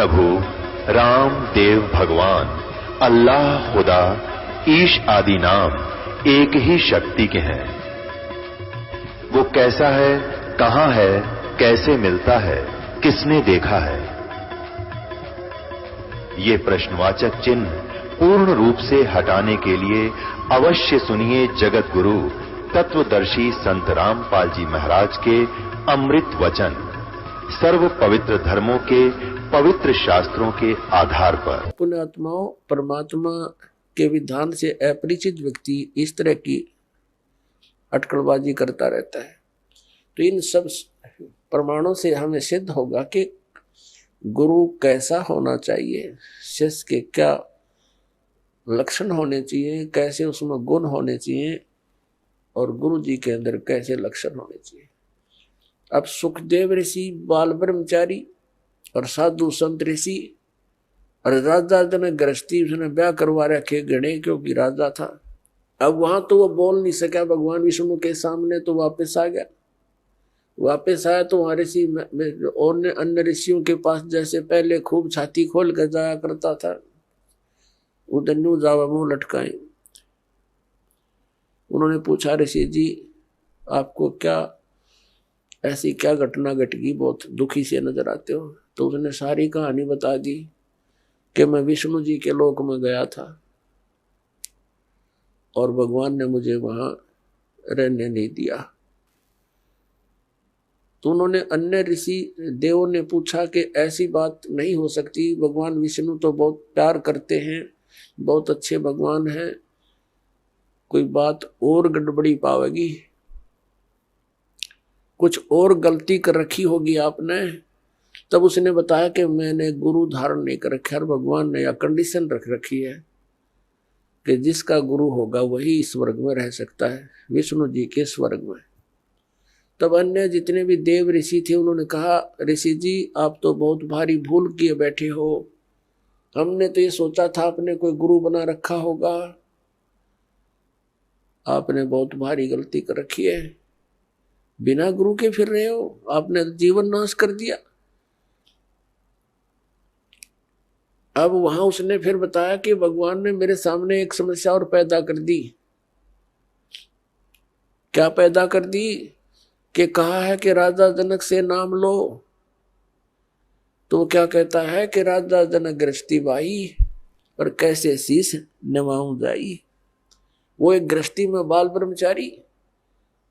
प्रभु राम देव भगवान अल्लाह खुदा ईश आदि नाम एक ही शक्ति के हैं। वो कैसा है, कहां है, कैसे मिलता है, किसने देखा है? ये प्रश्नवाचक चिन्ह पूर्ण रूप से हटाने के लिए अवश्य सुनिए जगत गुरु तत्वदर्शी संत रामपाल जी महाराज के अमृत वचन, सर्व पवित्र धर्मों के पवित्र शास्त्रों के आधार पर। पुण्यात्माओं, परमात्मा के विधान से अपरिचित व्यक्ति इस तरह की अटकलबाजी करता रहता है। तो इन सब प्रमाणों से हमें सिद्ध होगा कि गुरु कैसा होना चाहिए, शिष्य के क्या लक्षण होने चाहिए, कैसे उसमें गुण होने चाहिए और गुरु जी के अंदर कैसे लक्षण होने चाहिए। अब सुखदेव ऋषि, बाल ब्रह्मचारी और साधु संत ऋषि और राजा जनक गृहस्थी, उसने ब्याह करवा रखे गणे क्योंकि राजा था। अब वहां तो वो बोल नहीं सका भगवान विष्णु के सामने, तो वापस आ गया। वापस आया तो वहां ऋषि और अन्य ऋषियों के पास जैसे पहले खूब छाती खोल कर जाया करता था, उधर न्यू जावा मुंह लटकाए। उन्होंने पूछा, ऋषि जी आपको क्या ऐसी क्या घटना घट गई, बहुत दुखी से नजर आते हो? तो उसने सारी कहानी बता दी कि मैं विष्णु जी के लोक में गया था और भगवान ने मुझे वहां रहने नहीं दिया। तो उन्होंने अन्य ऋषि देवों ने पूछा कि ऐसी बात नहीं हो सकती, भगवान विष्णु तो बहुत प्यार करते हैं, बहुत अच्छे भगवान हैं, कोई बात और गड़बड़ी पावेगी, कुछ और गलती कर रखी होगी आपने। तब उसने बताया कि मैंने गुरु धारण नहीं कर रखा और भगवान ने यह कंडीशन रख रखी है कि जिसका गुरु होगा वही स्वर्ग में रह सकता है, विष्णु जी के स्वर्ग में। तब अन्य जितने भी देव ऋषि थे उन्होंने कहा, ऋषि जी आप तो बहुत भारी भूल किए बैठे हो, हमने तो ये सोचा था आपने कोई गुरु बना रखा होगा, आपने बहुत भारी गलती कर रखी है, बिना गुरु के फिर रहे हो, आपने जीवन नाश कर दिया। अब वहां उसने फिर बताया कि भगवान ने मेरे सामने एक समस्या और पैदा कर दी। क्या पैदा कर दी? कि कहा है कि राजा जनक से नाम लो, तो क्या कहता है कि राजा जनक गृहस्थी बाई और कैसे शीश नवाऊं जाई। वो एक गृहस्थी में बाल ब्रह्मचारी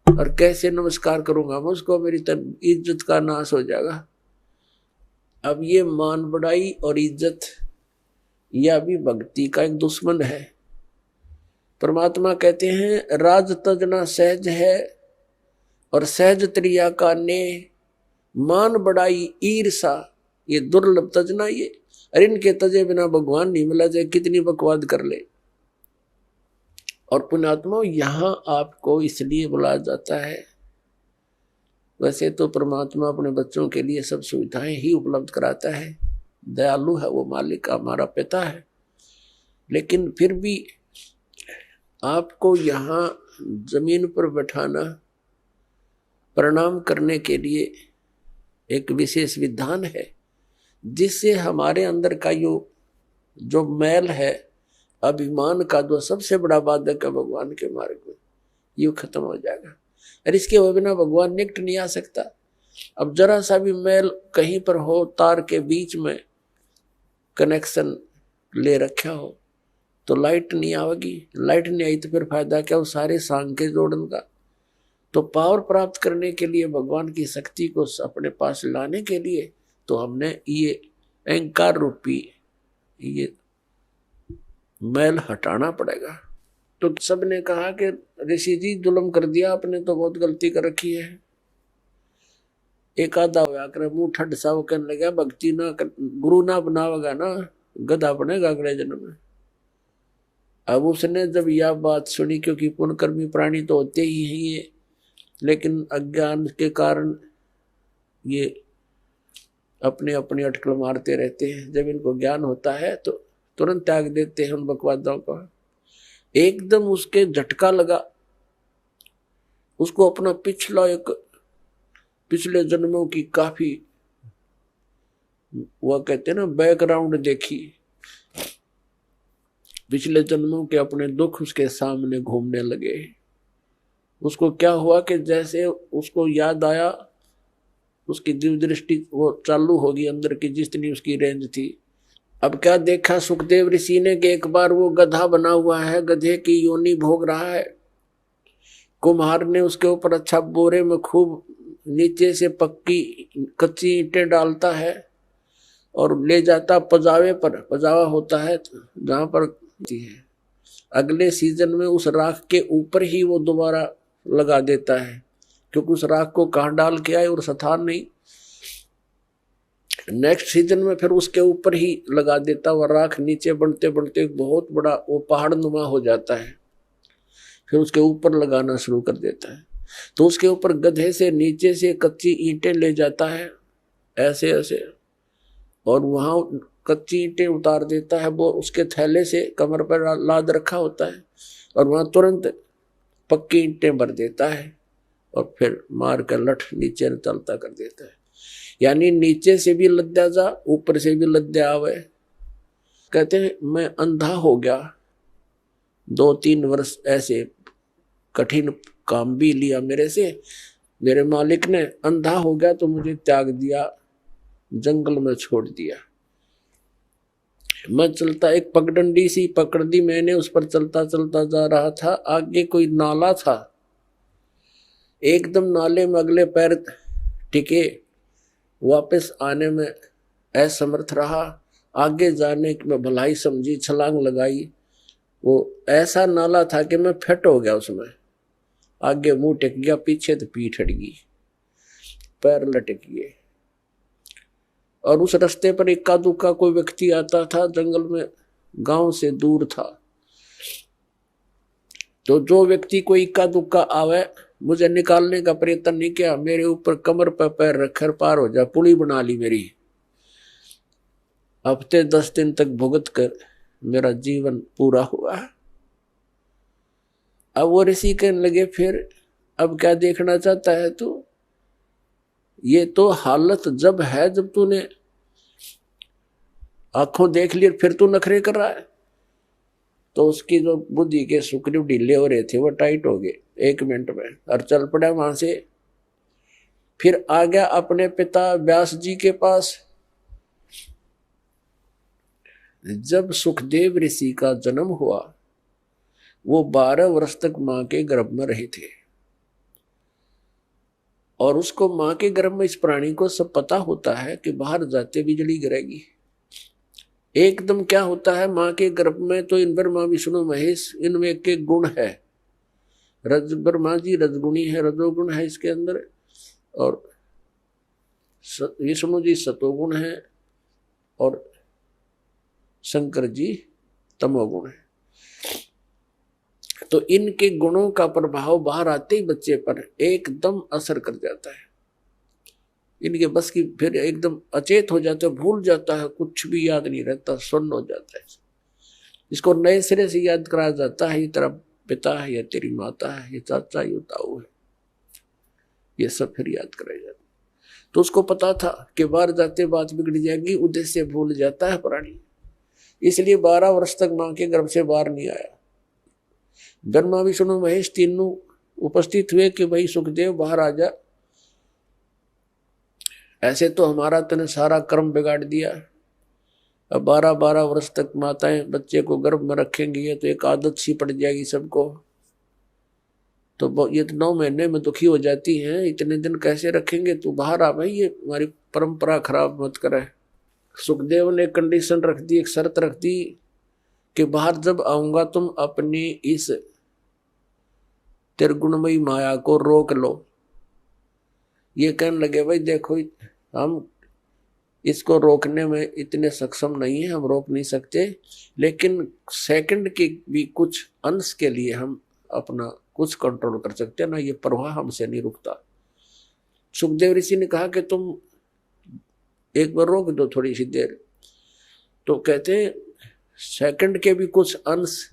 और कैसे नमस्कार करूंगा मैं उसको, मेरी इज्जत का नाश हो जाएगा। अब ये मान बढ़ाई और इज्जत यह भी भक्ति का एक दुश्मन है। परमात्मा कहते हैं राज तजना सहज है और सहज त्रिया का ने, मान बढ़ाई ईर्षा ये दुर्लभ तजना ये, और इनके तजे बिना भगवान नहीं मिला, चाहे कितनी बकवाद कर ले। और पुण्यात्मा यहां आपको इसलिए बुलाया जाता है, वैसे तो परमात्मा अपने बच्चों के लिए सब सुविधाएं ही उपलब्ध कराता है, दयालु है वो, मालिक हमारा पिता है, लेकिन फिर भी आपको यहाँ जमीन पर बैठाना प्रणाम करने के लिए एक विशेष विधान है, जिससे हमारे अंदर का जो मैल है, अभिमान का जो सबसे बड़ा बाधक है भगवान के मार्ग में, ये खत्म हो जाएगा। और इसके बिना भगवान निकट नहीं आ सकता। अब जरा सा भी मैल कहीं पर हो, तार के बीच में कनेक्शन ले रखा हो तो लाइट नहीं आवेगी, लाइट नहीं आई तो फिर फायदा क्या उस सारे सांग के जोड़न का। तो पावर प्राप्त करने के लिए, भगवान की शक्ति को अपने पास लाने के लिए, तो हमने ये अहंकार रूपी ये मैल हटाना पड़ेगा। तो सबने कहा कि ऋषि जी जुल्म कर दिया आपने, तो बहुत गलती कर रखी है। एक आधा होया कर मुंह ठंड सा, वो कहने लगा भक्ति ना कर, गुरु ना बनावेगा ना गधा बनेगा अगले जन्म में। अब उसने जब यह बात सुनी, क्योंकि पुण्यकर्मी प्राणी तो होते ही हैं ये, लेकिन अज्ञान के कारण ये अपने अपने अटकल मारते रहते हैं। जब इनको ज्ञान होता है तो तुरंत त्याग देते हैं उन बकवादों को। एकदम उसके झटका लगा, उसको अपना पिछले जन्मों की काफी वह कहते हैं ना बैकग्राउंड देखी, पिछले जन्मों के अपने दुख उसके सामने घूमने लगे। उसको क्या हुआ कि जैसे उसको याद आया, उसकी दिव्य दृष्टि वो चालू होगी अंदर की, जितनी उसकी रेंज थी। अब क्या देखा सुखदेव ऋषि ने कि एक बार वो गधा बना हुआ है, गधे की योनि भोग रहा है। कुम्हार ने उसके ऊपर अच्छा बोरे में खूब नीचे से पक्की कच्ची ईंटें डालता है और ले जाता पजावे पर, पजावा होता है जहां पर है। अगले सीजन में उस राख के ऊपर ही वो दोबारा लगा देता है, क्योंकि उस राख को कहाँ डाल के आए और सथार नहीं। नेक्स्ट सीजन में फिर उसके ऊपर ही लगा देता, वह राख नीचे बढ़ते बढ़ते बहुत बड़ा वो पहाड़ नुमा हो जाता है, फिर उसके ऊपर लगाना शुरू कर देता है। तो उसके ऊपर गधे से नीचे से कच्ची ईंटें ले जाता है ऐसे ऐसे, और वहां कच्ची ईंटें उतार देता है। वो उसके थैले से कमर पर लाद रखा होता है और वहां तुरंत पक्की ईंटें भर देता है और फिर मार कर लठ नीचे चलता कर देता है। यानी नीचे से भी लद्या जा, ऊपर से भी लद्या आवे। कहते हैं मैं अंधा हो गया, 2-3 वर्ष ऐसे कठिन काम भी लिया मेरे से, मेरे मालिक ने। अंधा हो गया तो मुझे त्याग दिया, जंगल में छोड़ दिया। मैं चलता, एक पगडंडी सी पकड़ दी मैंने, उस पर चलता चलता जा रहा था। आगे कोई नाला था, एकदम नाले में अगले पैर टिके, वापस आने में असमर्थ रहा। आगे जाने की मैं भलाई समझी, छलांग लगाई। वो ऐसा नाला था कि मैं फिट हो गया उसमें। आगे मुंह टेक गया, पीछे तो पीठ हट गई, पैर लटक गए। और उस रास्ते पर इक्का दुक्का कोई व्यक्ति आता था, जंगल में, गांव से दूर था। तो जो व्यक्ति कोई इक्का दुक्का आवे, मुझे निकालने का प्रयत्न नहीं किया, मेरे ऊपर कमर पर पैर रखकर पार हो जा, पुली बना ली मेरी। हफ्ते 10 दिन तक भुगत कर मेरा जीवन पूरा हुआ। अब वो ऋषि कहने लगे, फिर अब क्या देखना चाहता है तू? ये तो हालत जब है जब तूने आंखों देख ली, फिर तू नखरे कर रहा है। तो उसकी जो बुद्धि के सुकड़ू ढीले हो रहे थे वो टाइट हो गए 1 मिनट में, और चल पड़ा वहां से। फिर आ गया अपने पिता व्यास जी के पास। जब सुखदेव ऋषि का जन्म हुआ, वो 12 वर्ष तक मां के गर्भ में रहे थे, और उसको मां के गर्भ में इस प्राणी को सब पता होता है कि बाहर जाते बिजली गिरेगी। एकदम क्या होता है मां के गर्भ में, तो इन ब्रह्मा विष्णु महेश, इनमें एक एक गुण है। ब्रह्मा जी रजगुणी है, रजोगुण है इसके अंदर, और विष्णु जी सतोगुण है, और शंकर जी तमोगुण है। तो इनके गुणों का प्रभाव बाहर आते ही बच्चे पर एकदम असर कर जाता है। इनके बस की, फिर एकदम अचेत हो जाता है, भूल जाता है, कुछ भी याद नहीं रहता, सुन्न हो जाता है। इसको नए सिरे से याद कराया जाता है, ये तेरा पिता है, ये तेरी माता है, ये चाचा, ये ताऊ है, ये सब फिर याद कराया जाता है। तो उसको पता था कि बाहर जाते बात बिगड़ जाएगी, उद्देश्य भूल जाता है प्राणी, इसलिए 12 वर्ष तक मां के गर्भ से बाहर नहीं आया। ब्रह्मा विष्णु महेश तीनों उपस्थित हुए कि भाई सुखदेव बाहर आ जा, ऐसे तो हमारा तूने सारा कर्म बिगाड़ दिया। अब 12-12 वर्ष तक माताएं बच्चे को गर्भ में रखेंगी, ये तो एक आदत सी पड़ जाएगी सबको। तो ये तो 9 महीने में दुखी हो जाती हैं, इतने दिन कैसे रखेंगे, तू बाहर आ भाई, ये हमारी परंपरा खराब मत करे। सुखदेव ने कंडीशन रख दी, एक शर्त रख दी कि बाहर जब आऊंगा तुम अपनी इस त्रिगुणमयी माया को रोक लो। ये कहने लगे, भाई देखो हम इसको रोकने में इतने सक्षम नहीं है, हम रोक नहीं सकते, लेकिन सेकंड के भी कुछ अंश के लिए हम अपना कुछ कंट्रोल कर सकते हैं ना, ये प्रवाह हमसे नहीं रुकता। सुखदेव ऋषि ने कहा कि तुम एक बार रोक दो थोड़ी सी देर। तो कहते सेकंड के भी कुछ अंश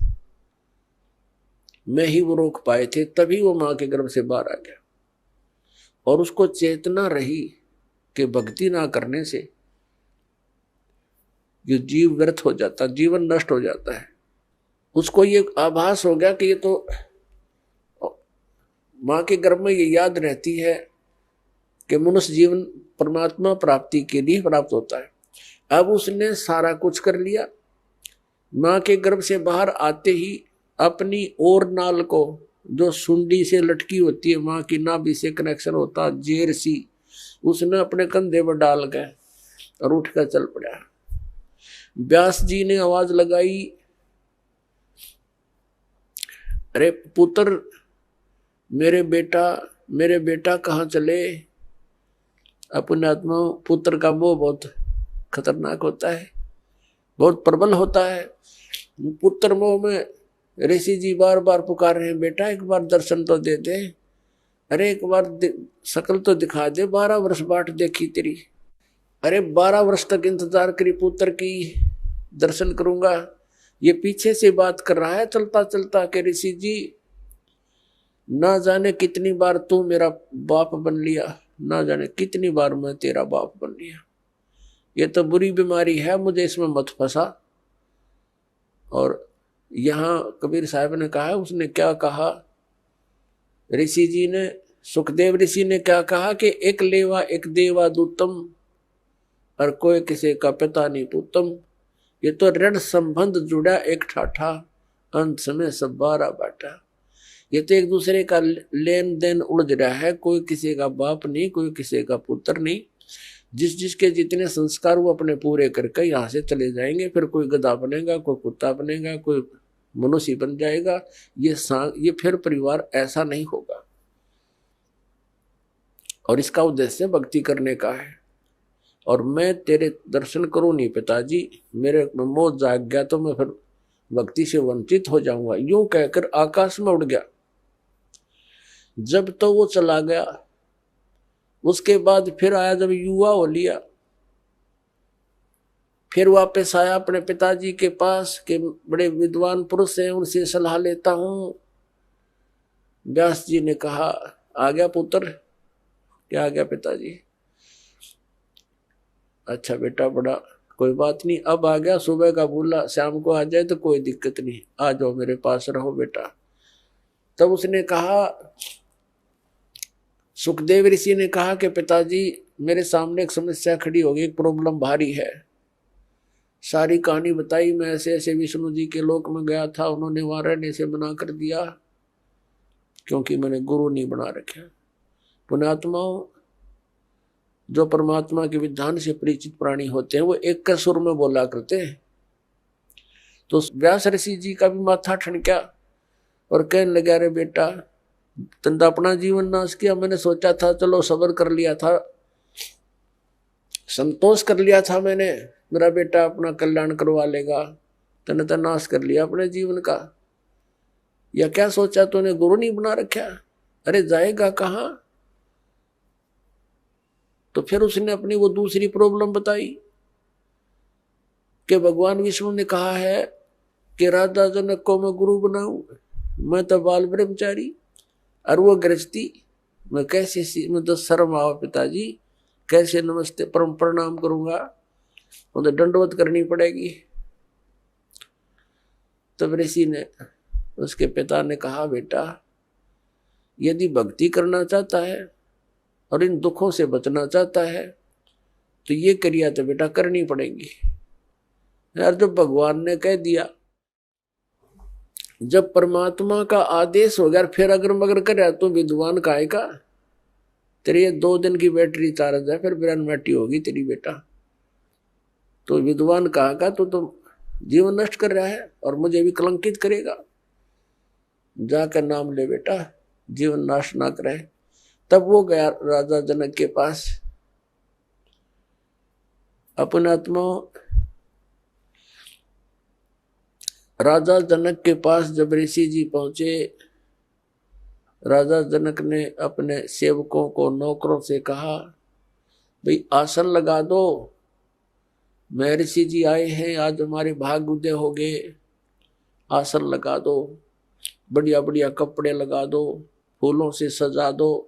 में ही वो रोक पाए थे, तभी वो मां के गर्भ से बाहर आ गया। और उसको चेतना रही कि भक्ति ना करने से ये जीव व्यर्थ हो जाता, जीवन नष्ट हो जाता है। उसको ये आभास हो गया कि ये तो माँ के गर्भ में ये याद रहती है कि मनुष्य जीवन परमात्मा प्राप्ति के लिए प्राप्त होता है। अब उसने सारा कुछ कर लिया। माँ के गर्भ से बाहर आते ही अपनी और नाल को, जो सुंडी से लटकी होती है, माँ की नाभि से कनेक्शन होता, जेर सी, उसने अपने कंधे पर डाल गए और उठकर चल पड़ा। व्यास जी ने आवाज लगाई, अरे पुत्र, मेरे बेटा कहाँ चले। अपने आत्मा पुत्र का मोह बहुत खतरनाक होता है, बहुत प्रबल होता है। पुत्र मोह में ऋषि जी बार बार पुकार रहे हैं, बेटा एक बार दर्शन तो दे दे, अरे एक बार शकल तो दिखा दे, 12 वर्ष बाट देखी तेरी, अरे 12 वर्ष तक इंतजार करी पुत्र की, दर्शन करूंगा। ये पीछे से बात कर रहा है चलता चलता कि ऋषि जी, ना जाने कितनी बार तू मेरा बाप बन लिया, ना जाने कितनी बार मैं तेरा बाप बन लिया। ये तो बुरी बीमारी है, मुझे इसमें मत फंसा। और यहाँ कबीर साहब ने कहा, उसने क्या कहा, ऋषि जी ने, सुखदेव ऋषि ने क्या कहा कि एक लेवा एक देवा दूतम, और कोई किसी का पिता नहीं पूतम। ये तो ऋण संबंध जुड़ा एक ठाठा, अंत में सब 12 बाटा। ये तो एक दूसरे का लेन देन उलझ रहा है, कोई किसी का बाप नहीं, कोई किसी का पुत्र नहीं। जिस जिसके जितने संस्कार वो अपने पूरे करके यहाँ से चले जाएंगे, फिर कोई गधा बनेगा, कोई कुत्ता बनेगा, कोई मनुष्य बन जाएगा। ये फिर परिवार ऐसा नहीं होगा। और इसका उद्देश्य भक्ति करने का है। और मैं तेरे दर्शन करूं नहीं पिताजी, मेरे मोह जाग गया तो मैं फिर भक्ति से वंचित हो जाऊंगा। यूं कहकर आकाश में उड़ गया। जब तो वो चला गया, उसके बाद फिर आया, जब युवा हो लिया, फिर वापस आया अपने पिताजी के पास के बड़े विद्वान पुरुष हैं, उनसे सलाह लेता हूं। व्यास जी ने कहा, आ गया पुत्र? क्या आ गया पिताजी? अच्छा बेटा, बड़ा कोई बात नहीं, अब आ गया। सुबह का बोला, शाम को आ जाए तो कोई दिक्कत नहीं, आ जाओ मेरे पास रहो बेटा। तब उसने कहा, सुखदेव ऋषि ने कहा कि पिताजी, मेरे सामने एक समस्या खड़ी होगी, एक प्रॉब्लम भारी है। सारी कहानी बताई, मैं ऐसे ऐसे विष्णु जी के लोक में गया था, उन्होंने वहां रहने से मना कर दिया क्योंकि मैंने गुरु नहीं बना रखा। पुण्यात्माओं, जो परमात्मा के विधान से परिचित प्राणी होते हैं, वो एक का सुर में बोला करते हैं। तो व्यास ऋषि जी का भी माथा ठनका और कहने लगा, अरे बेटा, तंदा अपना जीवन नाश किया, मैंने सोचा था चलो सब्र कर लिया था, संतोष कर लिया था मैंने, मेरा बेटा अपना कल्याण करवा लेगा, तने तो नाश कर लिया अपने जीवन का। या क्या सोचा तूने, गुरु नहीं बना रखा? अरे जाएगा कहाँ? तो फिर उसने अपनी वो दूसरी प्रॉब्लम बताई कि भगवान विष्णु ने कहा है कि राजा जनक को मैं गुरु बनाऊं, मैं तो बाल ब्रह्मचारी, और वो गृहस्थी, मैं कैसे, मैं तो शर्म आओ पिताजी, कैसे नमस्ते परम प्रणाम करूंगा, वो तो दंडवत करनी पड़ेगी। तब ऋषि ने, उसके पिता ने कहा, बेटा यदि भक्ति करना चाहता है और इन दुखों से बचना चाहता है तो ये क्रिया तो बेटा करनी पड़ेगी यार। जब भगवान ने कह दिया, जब परमात्मा का आदेश हो गया, फिर अगर मगर करे तो विद्वान काहे का? तेरी 2 दिन की बैटरी चार्ज है, फिर बिरानमेटी होगी तेरी बेटा। तो विद्वान कहा का तो जीवन नष्ट कर रहा है और मुझे भी कलंकित करेगा। जाकर नाम ले बेटा, जीवन नाश ना करे। तब वो गया राजा जनक के पास। अपने आत्मा राजा जनक के पास जब ऋषि जी पहुंचे, राजा जनक ने अपने सेवकों को, नौकरों से कहा, भाई आसन लगा दो, महर्षि जी आए हैं, आज हमारे भाग उदय हो गए, आसन लगा दो, बढ़िया बढ़िया कपड़े लगा दो, फूलों से सजा दो।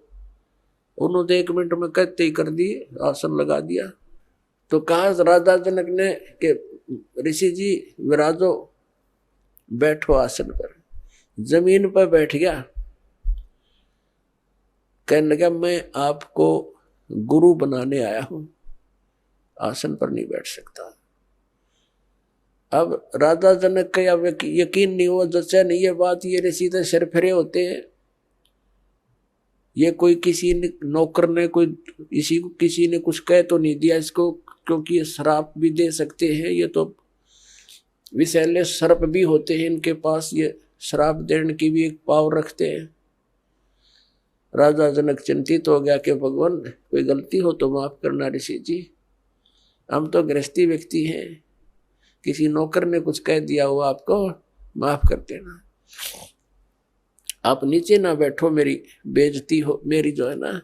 उन्होंने 1 मिनट में कहते ही कर दिए, आसन लगा दिया। तो कहा राजा जनक ने कि ऋषि जी विराजो, बैठो आसन पर। जमीन पर बैठ गया, कहने लगा मैं आपको गुरु बनाने आया हूं, आसन पर नहीं बैठ सकता। अब राजा जनक का यकीन नहीं हुआ, जैसे नहीं ये बात, ये ऋषि तो सिर फिरे होते हैं, ये कोई किसी ने नौकर ने कोई किसी ने कुछ कह तो नहीं दिया इसको, क्योंकि ये श्राप भी दे सकते हैं, ये तो विषैले सर्प भी होते हैं इनके पास, ये श्राप देने की भी एक पावर रखते हैं। राजा जनक चिंतित हो गया कि भगवान कोई गलती हो तो माफ करना ऋषि जी, हम तो गृहस्थी व्यक्ति हैं, किसी नौकर ने कुछ कह दिया हो आपको, माफ कर देना, आप नीचे ना बैठो, मेरी बेइज्जती हो, मेरी जो है ना,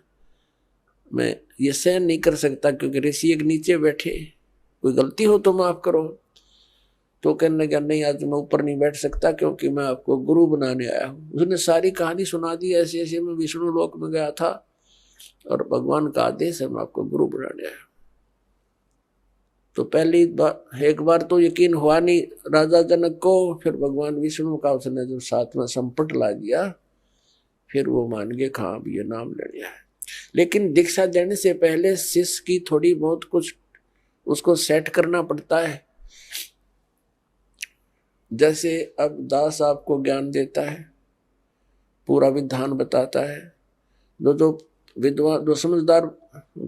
मैं ये सहन नहीं कर सकता, क्योंकि ऋषि एक नीचे बैठे, कोई गलती हो तो माफ करो। तो कहने लगा नहीं, आज मैं ऊपर नहीं बैठ सकता, क्योंकि मैं आपको गुरु बनाने आया हूँ। उसने सारी कहानी सुना दी, ऐसे ऐसे मैं विष्णु लोक में गया था और भगवान का आदेश है, मैं आपको गुरु बनाने आया। तो पहली बार एक बार तो यकीन हुआ नहीं राजा जनक को, फिर भगवान विष्णु का उसने जो साथ में संपट ला दिया, फिर वो मान गए हाँ भी ये नाम ले लिया है। लेकिन दीक्षा देने से पहले शिष्य की थोड़ी बहुत कुछ उसको सेट करना पड़ता है। जैसे अब दास आपको ज्ञान देता है, पूरा विधान बताता है, जो विद्वान जो समझदार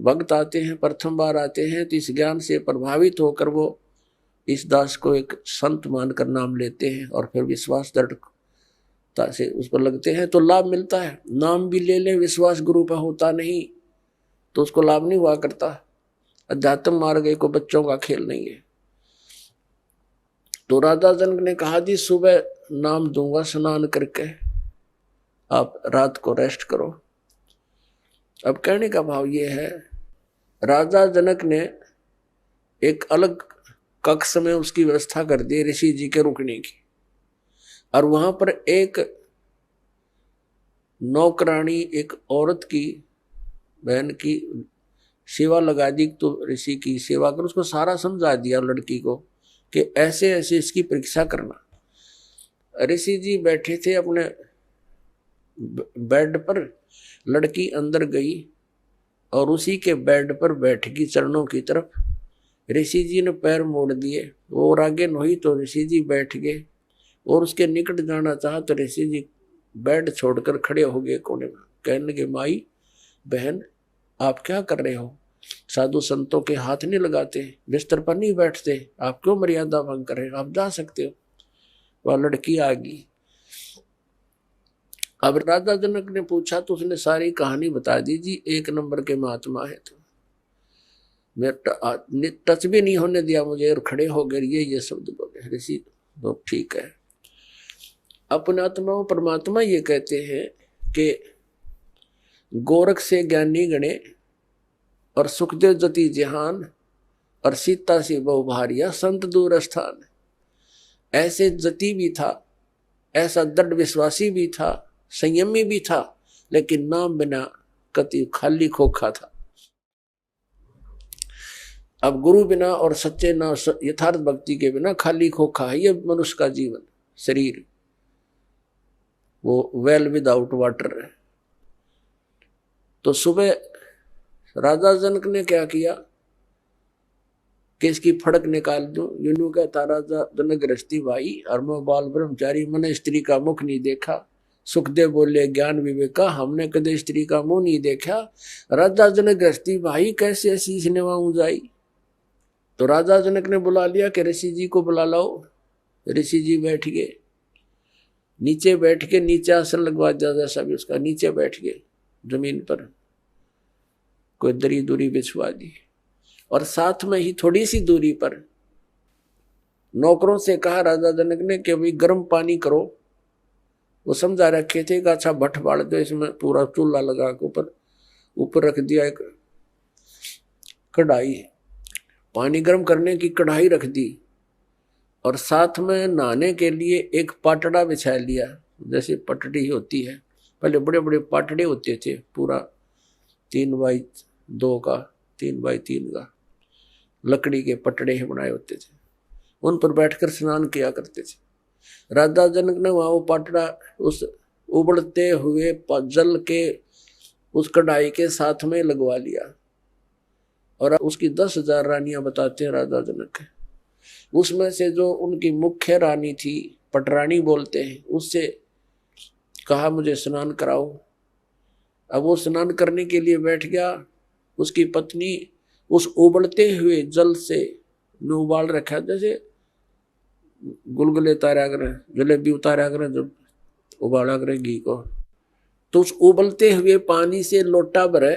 भक्त आते हैं, प्रथम बार आते हैं, तो इस ज्ञान से प्रभावित होकर वो इस दास को एक संत मानकर नाम लेते हैं और फिर विश्वास दृढ़ता से उस पर लगते हैं, तो लाभ मिलता है। नाम भी ले लें, विश्वास गुरु पर होता नहीं तो उसको लाभ नहीं हुआ करता। अध्यात्म मार्ग को बच्चों का खेल नहीं है। तो राजा जनक ने कहा जी सुबह नाम दूंगा स्नान करके, आप रात को रेस्ट करो। अब कहने का भाव ये है, राजा जनक ने एक अलग कक्ष में उसकी व्यवस्था कर दी ऋषि जी के रुकने की, और वहां पर एक नौकरानी, एक औरत की बहन की सेवा लगा दी, तो ऋषि की सेवा कर, उसको सारा समझा दिया लड़की को कि ऐसे ऐसे इसकी परीक्षा करना। ऋषि जी बैठे थे अपने बेड पर, लड़की अंदर गई और उसी के बेड पर बैठ गई चरणों की तरफ। ऋषि जी ने पैर मोड़ दिए, वो और आगे नहीं तो ऋषि जी बैठ गए, और उसके निकट जाना चाहा तो ऋषि जी बेड छोड़कर खड़े हो गए कोने में। कहने लगे माई बहन आप क्या कर रहे हो, साधु संतों के हाथ नहीं लगाते, बिस्तर पर नहीं बैठते, आप क्यों मर्यादा भंग कर रहे हो, आप जा सकते हो। वह लड़की आ गई। अब राजा जनक ने पूछा तो उसने सारी कहानी बता दी। जी एक नंबर के महात्मा है, तो मेरे टच भी नहीं होने दिया मुझे और खड़े हो गए, ये शब्द बोले ऋषि। तो ठीक है, अपने आत्मा परमात्मा ये कहते हैं कि गोरख से ज्ञानी गणे और सुखदेव जति जहान और सीता से बहु भारिया संत दूर स्थान। ऐसे जति भी था, ऐसा दृढ़ विश्वासी भी था, संयमी भी था, लेकिन नाम बिना कति खाली खोखा था। अब गुरु बिना और सच्चे ना यथार्थ भक्ति के बिना खाली खोखा है ये मनुष्य का जीवन, शरीर, वो वेल विदाउट वाटर है। तो सुबह राजा जनक ने क्या किया कि इसकी फड़क निकाल दूं। यूं कहता राजा जनक गृहस्थी भाई और मैं बाल ब्रह्मचारी, मैंने स्त्री का मुख नहीं देखा। सुखदेव बोले ज्ञान विवेका, हमने कदे स्त्री का मुंह नहीं देखा। राजा जनक गृहस्थी भाई कैसे शीश निभाऊं जाई। तो राजा जनक ने बुला लिया कि ऋषि जी को बुला लाओ। ऋषि जी बैठ गए, नीचे बैठ के, नीचे आसन लगवा दिया जैसा भी उसका, नीचे बैठ गए जमीन पर, कोई दरी दूरी बिछवा दी, और साथ में ही थोड़ी सी दूरी पर नौकरों से कहा राजा जनक ने कि भाई गर्म पानी करो। वो समझा रखे थे कि अच्छा भट्ट बाढ़ दो, इसमें पूरा चूल्हा लगा के ऊपर रख दिया एक कढ़ाई, पानी गर्म करने की कढ़ाई रख दी, और साथ में नहाने के लिए एक पाटड़ा बिछा लिया, जैसे पटड़ी होती है। पहले बड़े बड़े पाटड़े होते थे, पूरा 3x2 का 3x3 का लकड़ी के पटड़े बनाए होते थे। उन पर बैठकर स्नान किया करते थे। राजा जनक ने वहां वो पाटड़ा उस उबलते हुए जल के उस कढ़ाई के साथ में लगवा लिया, और उसकी 10,000 रानियां बताते हैं राजा जनक। उसमें से जो उनकी मुख्य रानी थी, पटरानी बोलते हैं, उससे कहा मुझे स्नान कराओ। अब वो स्नान करने के लिए बैठ गया। उसकी पत्नी उस उबलते हुए जल से उबाल रखा, जैसे गुलगुले उतारा करें, जलेबी उतारा करें जब उबाला करें घी को, तो उस उबलते हुए पानी से लोटा भरे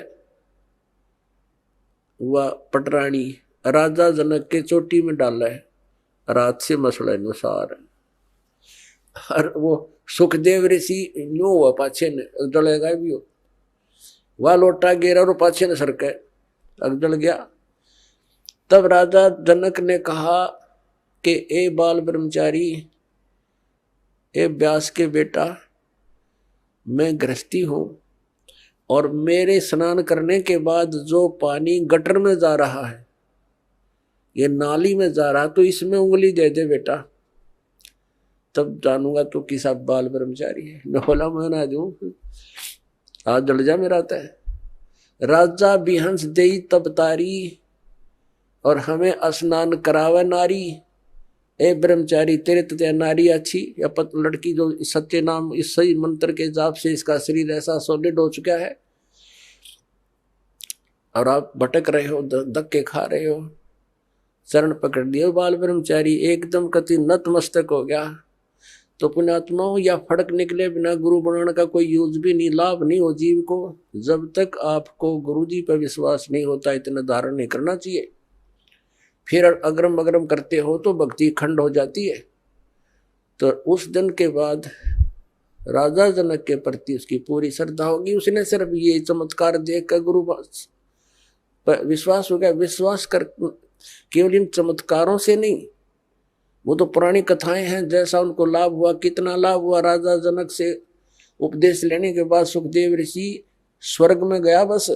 वह पटरानी राजा जनक के चोटी में डाला है, रात से मसला अनुसार। और वो सुखदेव ऋषि न्यू हुआ पाछे ने जलेगा भी हो, वह लोटा गिरा और पाछे ने सरके जल गया। तब राजा जनक ने कहा कि ए बाल ब्रह्मचारी, ए व्यास के बेटा, मैं गृहस्थी हूं और मेरे स्नान करने के बाद जो पानी गटर में जा रहा है, ये नाली में जा रहा, तो इसमें उंगली दे दे बेटा, तब जानूंगा तो किसा बाल ब्रह्मचारी है। न बोला मैं ना दूं, आज जल जा मेरा तय। राजा बिहंस देई तब तारी, और हमें स्नान करावे नारी। ए ब्रह्मचारी, तेरे तो नारी अच्छी या लड़की जो सत्य नाम इस सही मंत्र के जाप से इसका शरीर ऐसा सॉलिड हो चुका है, और आप भटक रहे हो, धक्के खा रहे हो। चरण पकड़ दिए बाल ब्रह्मचारी, एकदम कति नतमस्तक हो गया। तो पुण्यात्माओं, या फड़क निकले बिना गुरु बनाने का कोई यूज भी नहीं, लाभ नहीं हो जीव को। जब तक आपको गुरु जी पर विश्वास नहीं होता, इतना धारण नहीं करना चाहिए। फिर अग्रम अग्रम करते हो तो भक्ति खंड हो जाती है। तो उस दिन के बाद राजा जनक के प्रति उसकी पूरी श्रद्धा होगी। उसने सिर्फ ये चमत्कार देख कर गुरु पर विश्वास हो गया। विश्वास कर केवल इन चमत्कारों से नहीं, वो तो पुरानी कथाएं हैं, जैसा उनको लाभ हुआ, कितना लाभ हुआ। राजा जनक से उपदेश लेने के बाद सुखदेव ऋषि स्वर्ग में गया, बस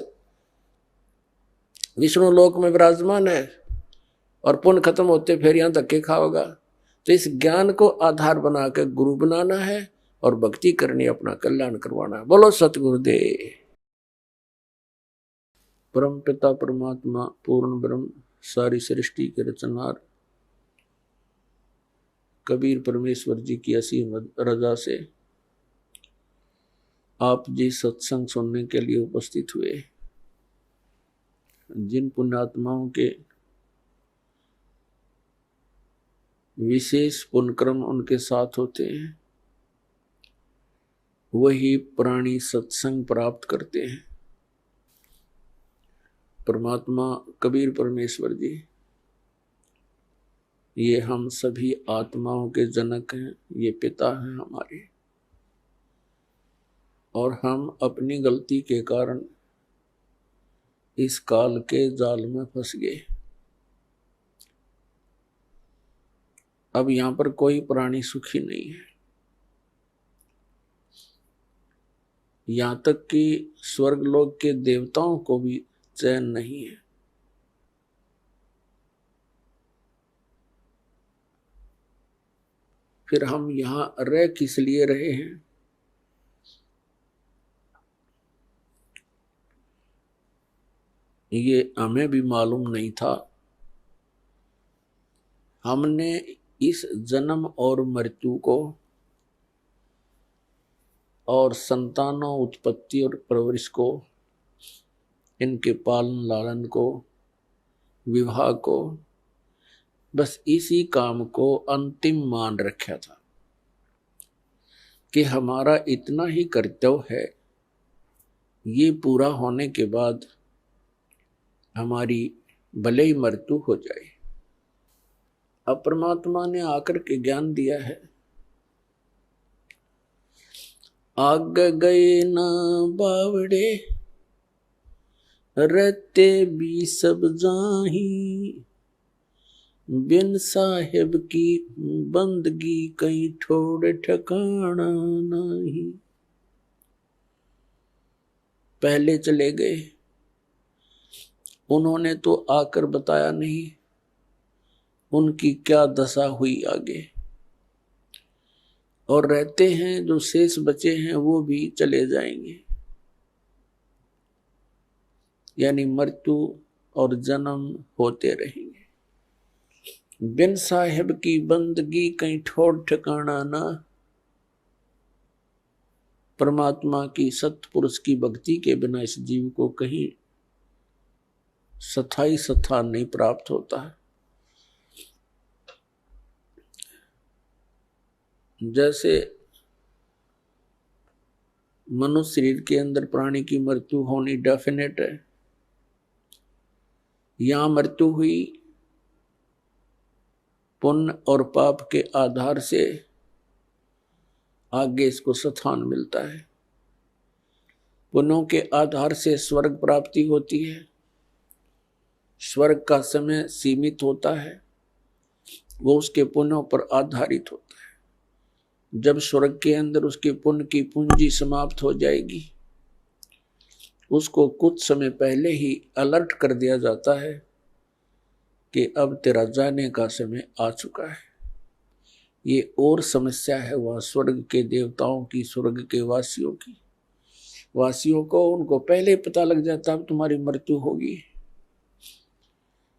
विष्णु लोक में विराजमान है, और पुण्य खत्म होते फिर यहां धक्के खाओगा। तो इस ज्ञान को आधार बनाकर गुरु बनाना है और भक्ति करनी, अपना कल्याण करवाना है। बोलो सतगुरुदेव। परम पिता परमात्मा पूर्ण ब्रह्म सारी सृष्टि के रचनहार कबीर परमेश्वर जी की असीम रजा से आप जी सत्संग सुनने के लिए उपस्थित हुए। जिन पुण्यात्माओं के विशेष पुण्यक्रम उनके साथ होते हैं, वही प्राणी सत्संग प्राप्त करते हैं। परमात्मा कबीर परमेश्वर जी, ये हम सभी आत्माओं के जनक हैं, ये पिता हैं हमारे, और हम अपनी गलती के कारण इस काल के जाल में फंस गए। अब यहां पर कोई प्राणी सुखी नहीं है, यहां तक कि स्वर्गलोक के देवताओं को भी चैन नहीं है। फिर हम यहां रह किस लिए रहे हैं? ये हमें भी मालूम नहीं था। हमने इस जन्म और मृत्यु को और संतानों उत्पत्ति और परवरिश को, इनके पालन लालन को, विवाह को, बस इसी काम को अंतिम मान रखा था कि हमारा इतना ही कर्तव्य है, ये पूरा होने के बाद हमारी भले ही मृत्यु हो जाए। अब परमात्मा ने आकर के ज्ञान दिया है, आग गए ना बावड़े रहते भी सब जाही, बिन साहेब की बंदगी कहीं ठोड़ ठिकाना नहीं। पहले चले गए, उन्होंने तो आकर बताया नहीं, उनकी क्या दशा हुई आगे। और रहते हैं जो शेष बचे हैं वो भी चले जाएंगे, यानी मृत्यु और जन्म होते रहेंगे। बिन साहिब की बंदगी कहीं ठोर ठिकाना ना, परमात्मा की सत्पुरुष की भक्ति के बिना इस जीव को कहीं स्थायी स्थान नहीं प्राप्त होता है। जैसे मनुष्य शरीर के अंदर प्राणी की मृत्यु होनी डेफिनेट है, यहां मृत्यु हुई पुण्य और पाप के आधार से आगे इसको स्थान मिलता है। पुण्यों के आधार से स्वर्ग प्राप्ति होती है। स्वर्ग का समय सीमित होता है, वो उसके पुण्यों पर आधारित होता है। जब स्वर्ग के अंदर उसके पुण्य की पूंजी समाप्त हो जाएगी, उसको कुछ समय पहले ही अलर्ट कर दिया जाता है कि अब तेरा जाने का समय आ चुका है। ये और समस्या है वहां स्वर्ग के देवताओं की, स्वर्ग के वासियों की। वासियों को उनको पहले पता लग जाता है तुम्हारी मृत्यु होगी।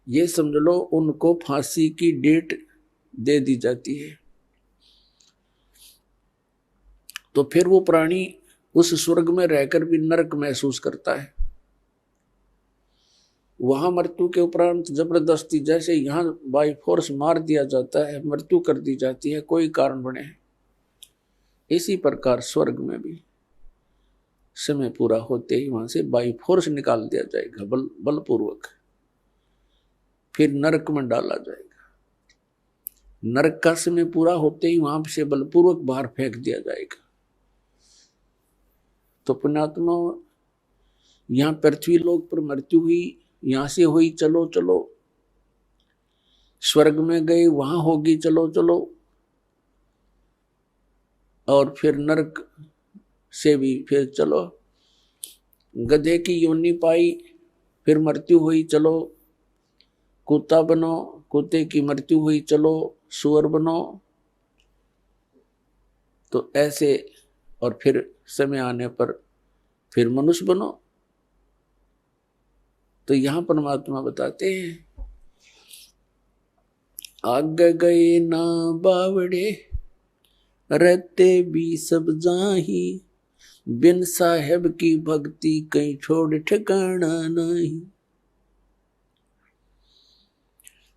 ये समझ लो उनको फांसी की डेट दे दी जाती है। तो फिर वो प्राणी उस स्वर्ग में रहकर भी नरक महसूस करता है। वहां मृत्यु के उपरांत जबरदस्ती जैसे यहां बाई फोर्स मार दिया जाता है, मृत्यु कर दी जाती है कोई कारण बने, इसी प्रकार स्वर्ग में भी समय पूरा होते ही वहां से बाई फोर्स निकाल दिया जाएगा, बलपूर्वक। फिर नरक में डाला जाएगा। नरक का समय पूरा होते ही वहां से बलपूर्वक बाहर फेंक दिया जाएगा। तो पुण्यात्मा, यहां पृथ्वी लोक पर मृत्यु हुई, यहां से हुई, चलो चलो स्वर्ग में गए, वहां होगी, चलो चलो। और फिर नरक से भी फिर चलो, गधे की योनि पाई, फिर मृत्यु हुई, चलो कुत्ता बनो, कुत्ते की मृत्यु हुई, चलो सुअर बनो। तो ऐसे, और फिर समय आने पर फिर मनुष्य बनो। तो यहां परमात्मा बताते हैं, आगे गए ना बावड़े, रहते भी सब जाही, बिन साहेब की भक्ति कहीं छोड़ ठिकाना नहीं।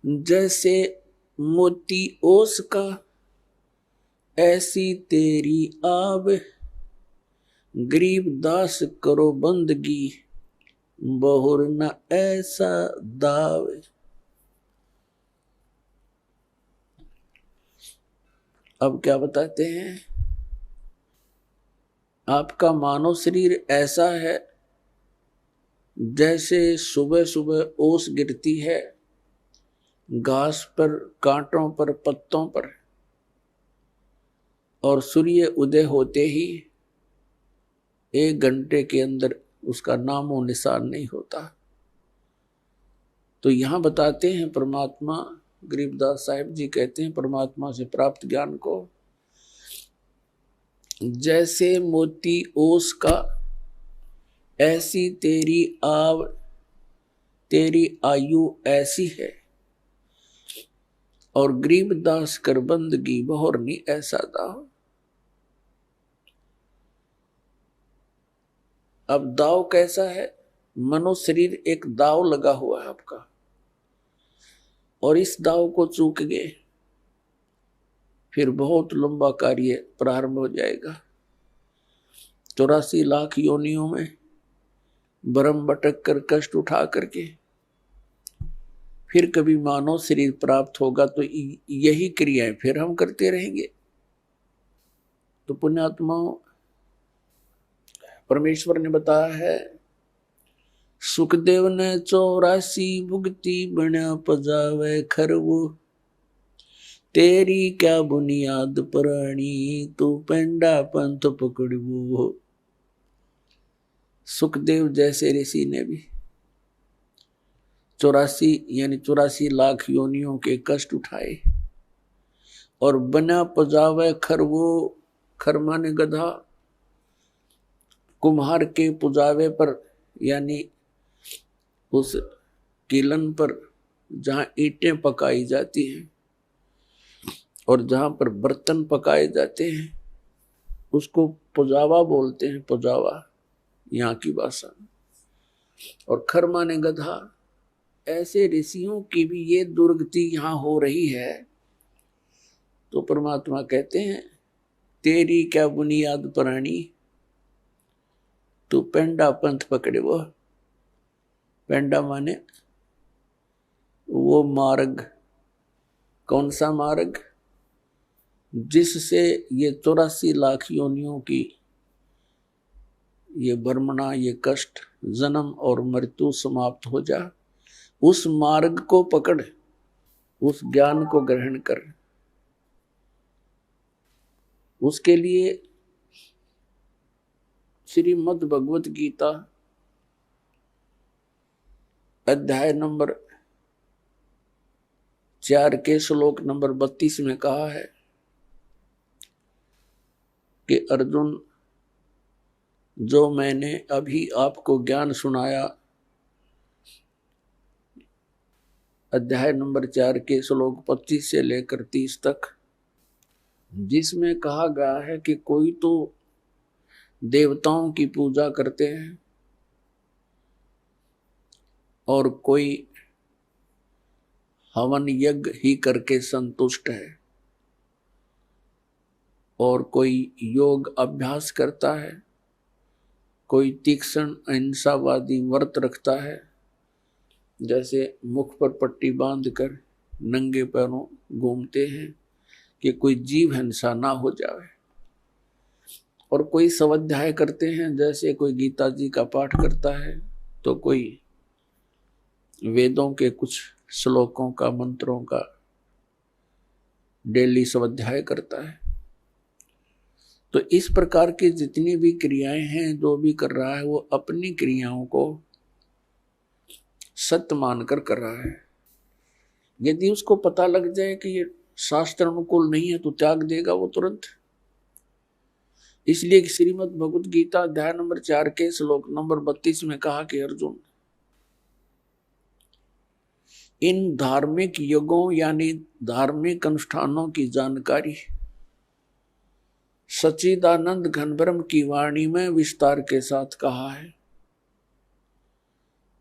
जैसे मोती ओस का ऐसी तेरी आव, गरीब दास करो बंदगी बहुर न ऐसा दाव। अब क्या बताते हैं, आपका मानव शरीर ऐसा है जैसे सुबह सुबह ओस गिरती है घास पर, कांटों पर, पत्तों पर, और सूर्य उदय होते ही 1 घंटे के अंदर उसका नामो निशान नहीं होता। तो यहां बताते हैं परमात्मा, गरीबदास साहिब जी कहते हैं परमात्मा से प्राप्त ज्ञान को, जैसे मोती ओस का ऐसी तेरी आव, तेरी आयु ऐसी है, और गरीबदास कर बंदगी बहुरनी ऐसा दाव। अब दाव कैसा है, मनुष्य शरीर एक दाव लगा हुआ है आपका, और इस दाव को चूक गए फिर बहुत लंबा कार्य प्रारंभ हो जाएगा। 84 लाख योनियों में भ्रम भटक कर कष्ट उठा करके फिर कभी मानव शरीर प्राप्त होगा, तो यही क्रियाएं फिर हम करते रहेंगे। तो पुण्यात्माओं, परमेश्वर ने बताया है, सुखदेव ने 84 भुगती बना पजावे खरवो, तेरी क्या बुनियाद पुरानी तू पेंडा पंथ पकड़वो। सुखदेव जैसे ऋषि ने भी 84 यानी 84 लाख योनियों के कष्ट उठाए और बना पजावे खर, वो खर माने गधा, कुम्हार के पुजावे पर यानी उस किलन पर जहां ईंटें पकाई जाती हैं और जहां पर बर्तन पकाए जाते हैं उसको पुजावा बोलते हैं, पुजावा यहाँ की भाषा। और खर माने गधा। ऐसे ऋषियों की भी ये दुर्गति यहाँ हो रही है तो परमात्मा कहते हैं तेरी क्या बुनियाद प्राणी, तू पेंडा पंथ पकड़े। वो पेंडा माने वो मार्ग, कौन सा मार्ग जिससे ये 84 लाख योनियों की ये बर्मणा, ये कष्ट, जन्म और मृत्यु समाप्त हो जा। उस मार्ग को पकड़, उस ज्ञान को ग्रहण कर। उसके लिए श्रीमद् भगवत गीता अध्याय नंबर 4 के श्लोक नंबर 32 में कहा है कि अर्जुन, जो मैंने अभी आपको ज्ञान सुनाया, अध्याय नंबर 4 के श्लोक 25 से लेकर 30 तक, जिसमें कहा गया है कि कोई तो देवताओं की पूजा करते हैं और कोई हवन यज्ञ ही करके संतुष्ट है और कोई योग अभ्यास करता है, कोई तीक्ष्ण अहिंसावादी व्रत रखता है, जैसे मुख पर पट्टी बांधकर नंगे पैरों घूमते हैं कि कोई जीव हिंसा ना हो जाए, और कोई स्वाध्याय करते हैं, जैसे कोई गीता जी का पाठ करता है तो कोई वेदों के कुछ श्लोकों का, मंत्रों का डेली स्वाध्याय करता है। तो इस प्रकार की जितनी भी क्रियाएं हैं, जो भी कर रहा है वो अपनी क्रियाओं को सत्य मानकर कर रहा है। यदि उसको पता लग जाए कि ये शास्त्र अनुकूल नहीं है तो त्याग देगा वो तुरंत। इसलिए श्रीमद् भगवत गीता अध्याय नंबर 4 के श्लोक नंबर 32 में कहा कि अर्जुन, इन धार्मिक यज्ञों यानी धार्मिक अनुष्ठानों की जानकारी सच्चिदानंद घनब्रह्म की वाणी में विस्तार के साथ कहा है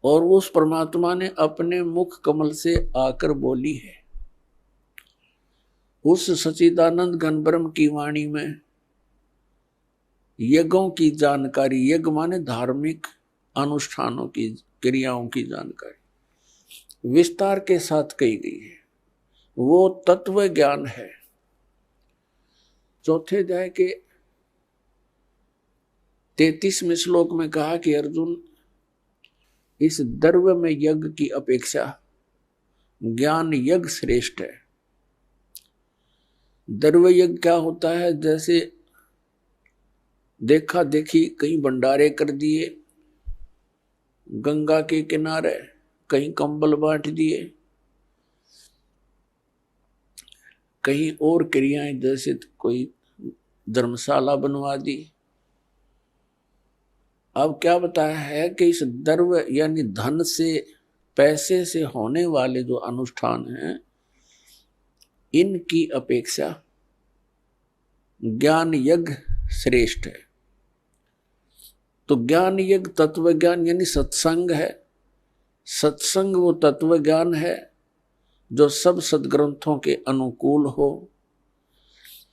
और उस परमात्मा ने अपने मुख कमल से आकर बोली है। उस सच्चिदानंद घनब्रह्म की वाणी में यज्ञों की जानकारी, यज्ञ माने धार्मिक अनुष्ठानों की, क्रियाओं की जानकारी विस्तार के साथ कही गई है। वो तत्व ज्ञान है। चौथे अध्याय के 33वें श्लोक में कहा कि अर्जुन, इस द्रव्य में यज्ञ की अपेक्षा ज्ञान यज्ञ श्रेष्ठ है। द्रव्य यज्ञ क्या होता है? जैसे देखा देखी कहीं भंडारे कर दिए, गंगा के किनारे कहीं कंबल बांट दिए, कहीं और क्रियाएं जैसे कोई धर्मशाला बनवा दी। अब क्या बताया है कि इस द्रव्य यानी धन से, पैसे से होने वाले जो अनुष्ठान हैं, इनकी अपेक्षा ज्ञान यज्ञ श्रेष्ठ है। तो ज्ञान यज्ञ तत्व ज्ञान यानी सत्संग है। सत्संग वो तत्व ज्ञान है जो सब सदग्रंथों के अनुकूल हो,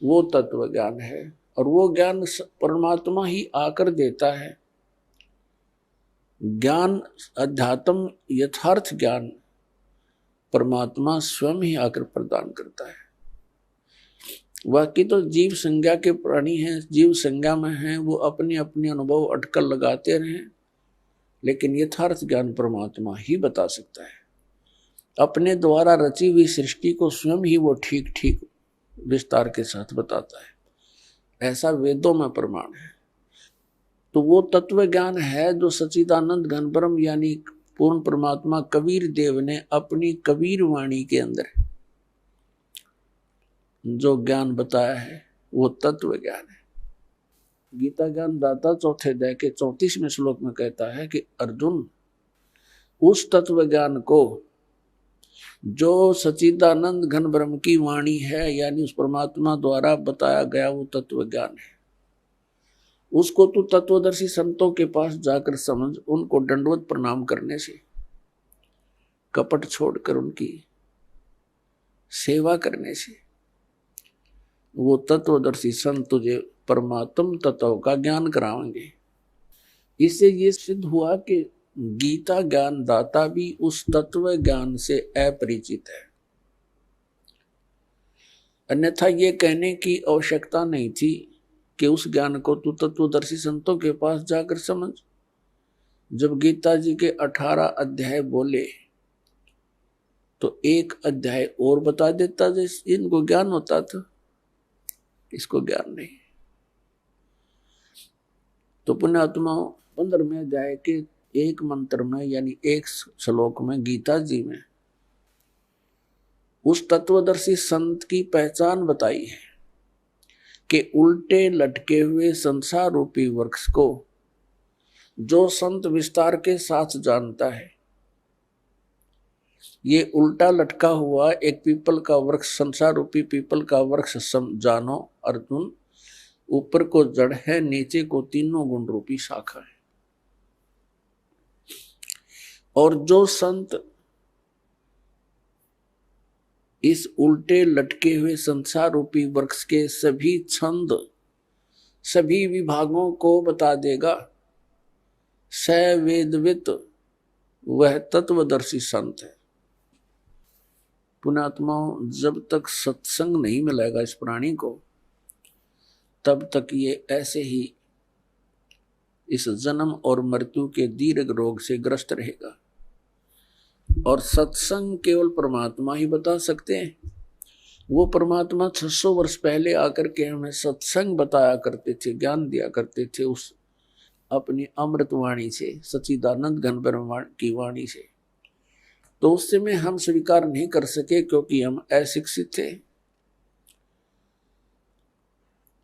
वो तत्व ज्ञान है। और वो ज्ञान परमात्मा ही आकर देता है। ज्ञान, अध्यात्म, यथार्थ ज्ञान परमात्मा स्वयं ही आकर प्रदान करता है। बाकी तो जीव संज्ञा के प्राणी हैं, जीव संज्ञा में हैं, वो अपने अपने अनुभव अटकल लगाते रहें, लेकिन यथार्थ ज्ञान परमात्मा ही बता सकता है। अपने द्वारा रची हुई सृष्टि को स्वयं ही वो ठीक ठीक विस्तार के साथ बताता है। ऐसा वेदों में प्रमाण है। तो वो तत्व ज्ञान है जो सच्चिदानंद घनब्रह्म यानी पूर्ण परमात्मा कबीर देव ने अपनी कबीर वाणी के अंदर जो ज्ञान बताया है वो तत्व ज्ञान है। गीता ज्ञान दाता चौथे अध्याय के 34वें श्लोक में कहता है कि अर्जुन, उस तत्व ज्ञान को जो सच्चिदानंद घन ब्रह्म की वाणी है, यानी उस परमात्मा द्वारा बताया गया वो तत्व ज्ञान है, उसको तू तत्वदर्शी संतों के पास जाकर समझ। उनको दंडवत प्रणाम करने से, कपट छोड़कर उनकी सेवा करने से वो तत्वदर्शी संत तुझे परमात्म तत्व का ज्ञान कराएंगे। इससे ये सिद्ध हुआ कि गीता ज्ञान दाता भी उस तत्व ज्ञान से अपरिचित है, अन्यथा ये कहने की आवश्यकता नहीं थी कि उस ज्ञान को तू तत्वदर्शी संतों के पास जाकर समझ। जब गीता जी के 18 अध्याय बोले तो एक अध्याय और बता देता जैसे इनको ज्ञान होता था, इसको ज्ञान नहीं। तो पुण्यात्माओं 15वें अध्याय के एक मंत्र में यानी एक श्लोक में गीता जी में उस तत्वदर्शी संत की पहचान बताई है कि उल्टे लटके हुए संसार रूपी वृक्ष को जो संत विस्तार के साथ जानता है, ये उल्टा लटका हुआ एक पीपल का वृक्ष, संसार रूपी पीपल का वृक्ष जानो अर्जुन, ऊपर को जड़ है, नीचे को तीनों गुण रूपी शाखा है। और जो संत इस उल्टे लटके हुए संसार रूपी वृक्ष के सभी छंद, सभी विभागों को बता देगा, स वेदवित वह तत्वदर्शी संत है। पुण्यात्माओं, जब तक सत्संग नहीं मिलेगा इस प्राणी को, तब तक ये ऐसे ही इस जन्म और मृत्यु के दीर्घ रोग से ग्रस्त रहेगा। और सत्संग केवल परमात्मा ही बता सकते हैं। वो परमात्मा 600 वर्ष पहले आकर के हमें सत्संग बताया करते थे, ज्ञान दिया करते थे उस अपनी अमृत वाणी से, सच्चिदानंद घन ब्रह्म की वाणी से। तो उस समय हम स्वीकार नहीं कर सके क्योंकि हम अशिक्षित थे।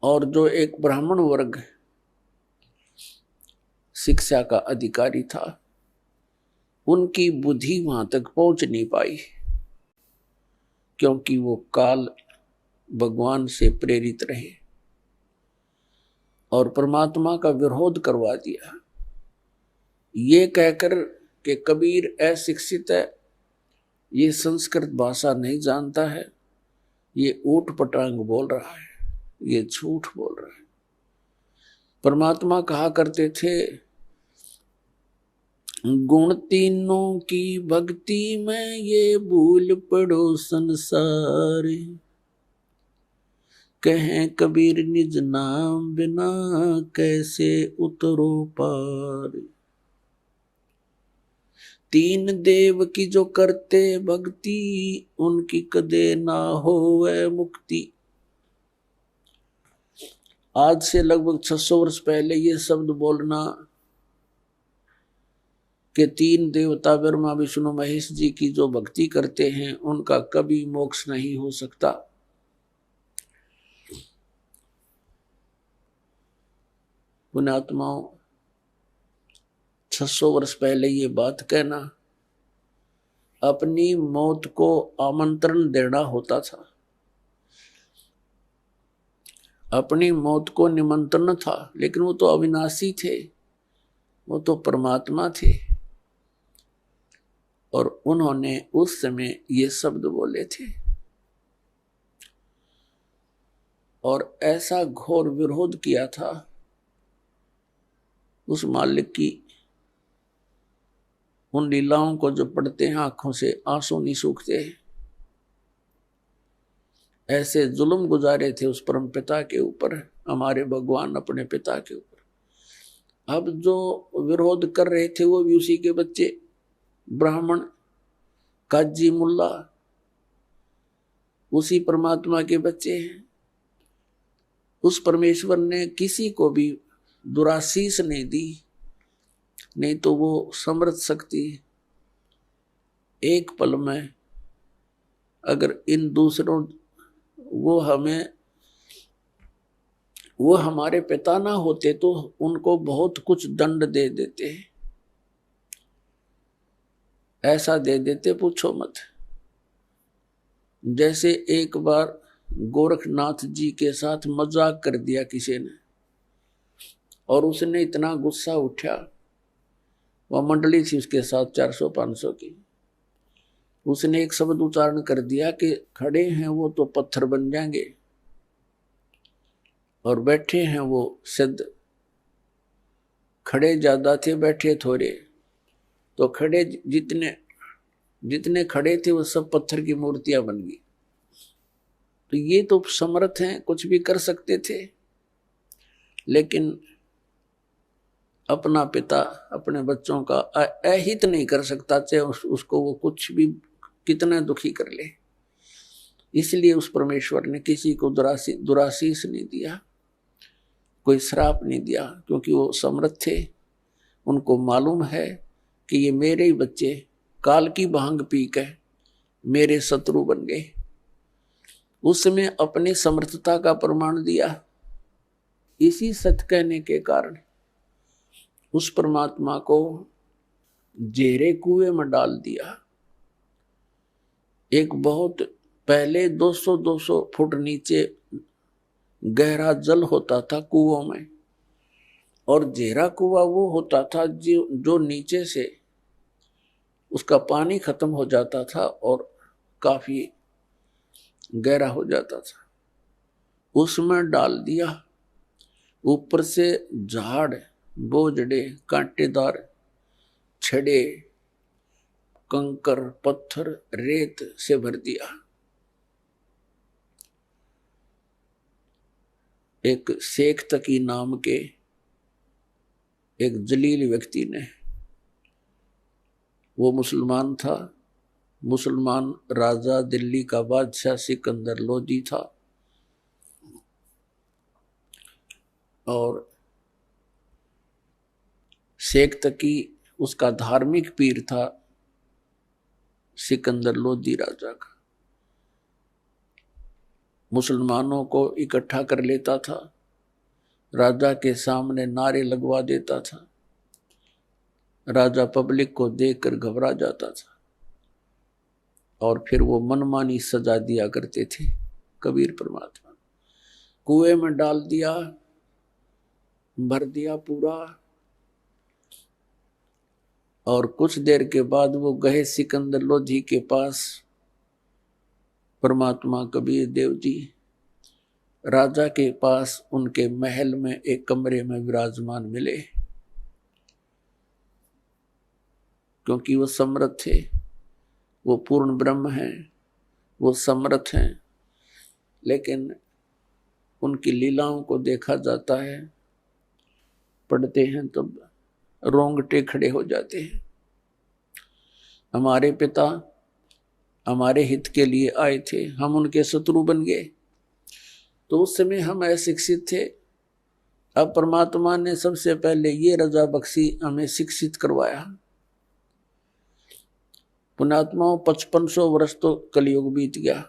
और जो एक ब्राह्मण वर्ग शिक्षा का अधिकारी था, उनकी बुद्धि वहां तक पहुंच नहीं पाई क्योंकि वो काल भगवान से प्रेरित रहे और परमात्मा का विरोध करवा दिया, ये कहकर कि कबीर अशिक्षित है, ये संस्कृत भाषा नहीं जानता है, ये ऊट पटांग बोल रहा है, ये झूठ बोल रहा है। परमात्मा कहा करते थे, गुण तीनों की भक्ति में ये भूल पड़ो संसार, कहें कबीर निज नाम बिना कैसे उतरो पार। तीन देव की जो करते भक्ति, उनकी कदे ना होवे मुक्ति। आज से लगभग 600 वर्ष पहले ये शब्द बोलना कि तीन देवता ब्रह्मा विष्णु महेश जी की जो भक्ति करते हैं उनका कभी मोक्ष नहीं हो सकता। पुण्यात्माओं, 600 वर्ष पहले ये बात कहना अपनी मौत को आमंत्रण देना होता था, अपनी मौत को निमंत्रण था। लेकिन वो तो अविनाशी थे, वो तो परमात्मा थे और उन्होंने उस समय ये शब्द बोले थे और ऐसा घोर विरोध किया था उस मालिक की। उन लीलाओं को जो पढ़ते हैं आंखों से आंसू नहीं सूखते। ऐसे जुल्म गुजारे थे उस परम पिता के ऊपर, हमारे भगवान अपने पिता के ऊपर। अब जो विरोध कर रहे थे वो भी उसी के बच्चे, ब्राह्मण काजी मुल्ला, उसी परमात्मा के बच्चे हैं। उस परमेश्वर ने किसी को भी दुराशीष नहीं दी, नहीं तो वो समर्थ शक्ति एक पल में अगर इन दूसरों वो हमारे पिता ना होते तो उनको बहुत कुछ दंड दे देते, ऐसा दे देते पूछो मत। जैसे एक बार गोरखनाथ जी के साथ मजाक कर दिया किसी ने, और उसने इतना गुस्सा उठा, वह मंडली थी उसके साथ 400-500 की, उसने एक शब्द उच्चारण कर दिया कि खड़े हैं वो तो पत्थर बन जाएंगे और बैठे हैं वो सिद्ध। खड़े ज्यादा थे, बैठे थोड़े, तो खड़े जितने खड़े थे वो सब पत्थर की मूर्तियां बन गई। तो ये तो समर्थ हैं, कुछ भी कर सकते थे, लेकिन अपना पिता अपने बच्चों का अहित नहीं कर सकता, चाहे उसको वो कुछ भी कितना दुखी कर ले। इसलिए उस परमेश्वर ने किसी को दुराशीष नहीं दिया, कोई श्राप नहीं दिया, क्योंकि वो समर्थ थे। उनको मालूम है कि ये मेरे ही बच्चे काल की भांग पी के मेरे शत्रु बन गए। उसमें अपनी समर्थता का प्रमाण दिया। इसी सत्य कहने के कारण उस परमात्मा को जेरे कुएं में डाल दिया। एक बहुत पहले 200-200 फुट नीचे गहरा जल होता था कुओं में, और जेरा कुआं वो होता था जो नीचे से उसका पानी खत्म हो जाता था और काफी गहरा हो जाता था, उसमें डाल दिया। ऊपर से झाड़, बोझड़े, कांटेदार छड़े, कंकर, पत्थर, रेत से भर दिया। एक शेख तकी नाम के एक जलील व्यक्ति ने, वो मुसलमान था, मुसलमान राजा, दिल्ली का बादशाह सिकंदर लोदी था, और शेख तकी उसका धार्मिक पीर था, सिकंदर लोदी राजा का। मुसलमानों को इकट्ठा कर लेता था, राजा के सामने नारे लगवा देता था, राजा पब्लिक को देखकर घबरा जाता था, और फिर वो मनमानी सजा दिया करते थे। कबीर परमात्मा कुएं में डाल दिया, भर दिया पूरा, और कुछ देर के बाद वो गए सिकंदर लोधी के पास। परमात्मा कबीर देव जी राजा के पास उनके महल में एक कमरे में विराजमान मिले, क्योंकि वो समर्थ थे, वो पूर्ण ब्रह्म हैं, वो समर्थ हैं, लेकिन उनकी लीलाओं को देखा जाता है, पढ़ते हैं तब रोंगटे खड़े हो जाते हैं। हमारे पिता हमारे हित के लिए आए थे, हम उनके शत्रु बन गए। तो उस समय हम अशिक्षित थे। अब परमात्मा ने सबसे पहले ये रजा बख्शी, हमें शिक्षित करवाया। पुण्यात्माओं 5500 वर्ष तो कलयुग बीत गया,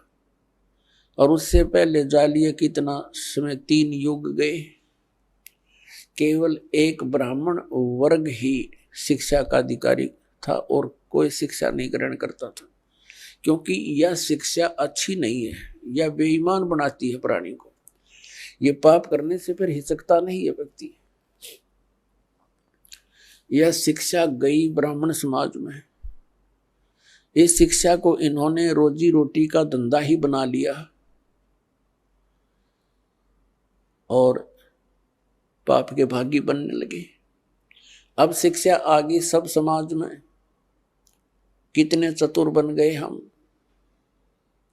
और उससे पहले जालिए कितना समय 3 युग गए। केवल एक ब्राह्मण वर्ग ही शिक्षा का अधिकारी था और कोई शिक्षा नहीं ग्रहण करता था, क्योंकि यह शिक्षा अच्छी नहीं है, यह बेईमान बनाती है प्राणी को। ये पाप करने से फिर हिचकता नहीं है व्यक्ति। यह शिक्षा गई ब्राह्मण समाज में। इस शिक्षा को इन्होंने रोजी रोटी का धंधा ही बना लिया, और पाप के भागी बनने लगे। अब शिक्षा आ गई सब समाज में, कितने चतुर बन गए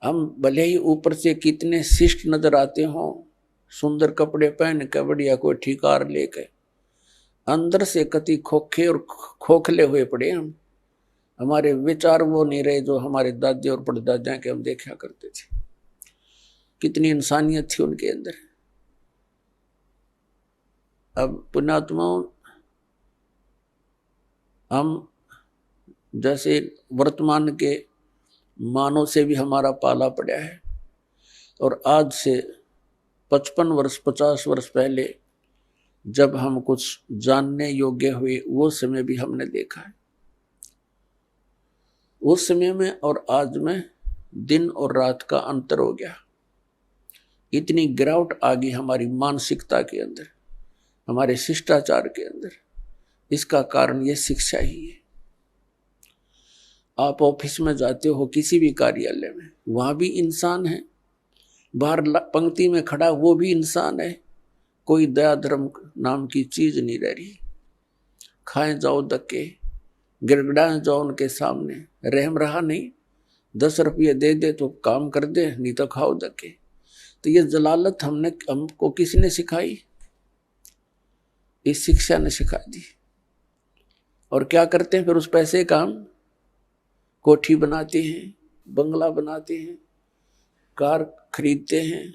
हम भले ही ऊपर से कितने शिष्ट नजर आते हों, सुंदर कपड़े पहन के, बढ़िया कोई ठिकार लेके, अंदर से कति खोखे और खोखले हुए पड़े हम। हमारे विचार वो नहीं रहे जो हमारे दादी और परदादा के हम देखा करते थे। कितनी इंसानियत थी उनके अंदर। अब पुण्यात्माओं, हम जैसे वर्तमान के मानव से भी हमारा पाला पड़ा है। और आज से 55 वर्ष 50 वर्ष पहले जब हम कुछ जानने योग्य हुए, वो समय भी हमने देखा है। उस समय में और आज में दिन और रात का अंतर हो गया। इतनी गिरावट आ गई हमारी मानसिकता के अंदर, हमारे शिष्टाचार के अंदर। इसका कारण ये शिक्षा ही है। आप ऑफिस में जाते हो, किसी भी कार्यालय में, वहां भी इंसान है। बाहर पंक्ति में खड़ा वो भी इंसान है। कोई दया धर्म नाम की चीज नहीं रह रही। खाएं जाओ धक्के, गिड़गिड़ाएं जाओ उनके सामने, रहम रहा नहीं। 10 रुपये दे दे तो काम कर दे, नहीं तो खाओ धक्के। तो ये जलालत हमको किसने सिखाई? इस शिक्षा ने सिखा दी। और क्या करते हैं फिर उस पैसे का? हम कोठी बनाते हैं, बंगला बनाते हैं, कार खरीदते हैं,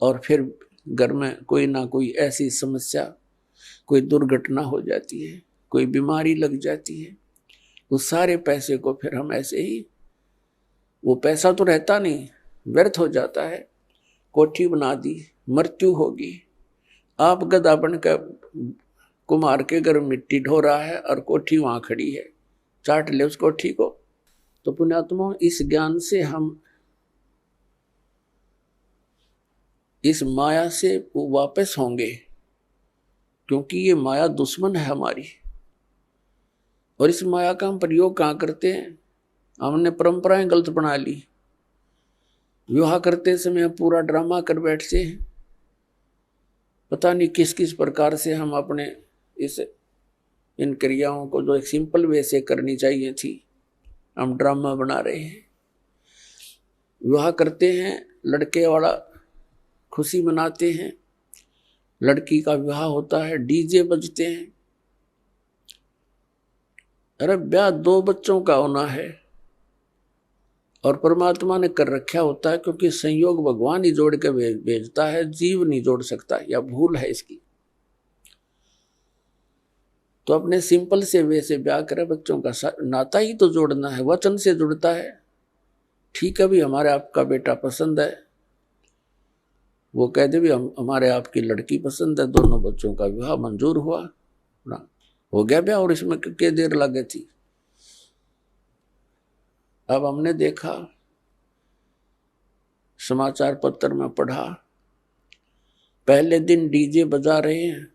और फिर घर में कोई ना कोई ऐसी समस्या, कोई दुर्घटना हो जाती है, कोई बीमारी लग जाती है। उस सारे पैसे को फिर हम ऐसे ही, वो पैसा तो रहता नहीं, व्यर्थ हो जाता है। कोठी बना दी, मृत्यु होगी। आप गधा बनकर कुम्हार के घर मिट्टी ढो रहा है और कोठी वहां खड़ी है, चाट ले उस कोठी को। तो पुण्यात्मा, इस ज्ञान से हम इस माया से वापस होंगे, क्योंकि ये माया दुश्मन है हमारी। और इस माया का हम प्रयोग कहाँ करते हैं? हमने परंपराएं गलत बना ली। विवाह करते समय पूरा ड्रामा कर बैठते हैं। पता नहीं किस किस प्रकार से हम अपने इन क्रियाओं को, जो एक सिंपल वे से करनी चाहिए थी, हम ड्रामा बना रहे हैं। विवाह करते हैं, लड़के वाला खुशी मनाते हैं, लड़की का विवाह होता है, डीजे बजते हैं। अरे ब्याह 2 बच्चों का होना है और परमात्मा ने कर रखा होता है, क्योंकि संयोग भगवान ही जोड़ के भेजता है, जीव नहीं जोड़ सकता, या भूल है इसकी। तो अपने सिंपल से वे से ब्याह करे, बच्चों का नाता ही तो जोड़ना है, वचन से जुड़ता है। ठीक है भी, हमारे आपका बेटा पसंद है, वो कह दे भी हमारे आपकी लड़की पसंद है, दोनों बच्चों का विवाह मंजूर हुआ ना, हो गया ब्याह। और इसमें कितनी देर लगे थी? अब हमने देखा, समाचार पत्र में पढ़ा, पहले दिन डीजे बजा रहे हैं,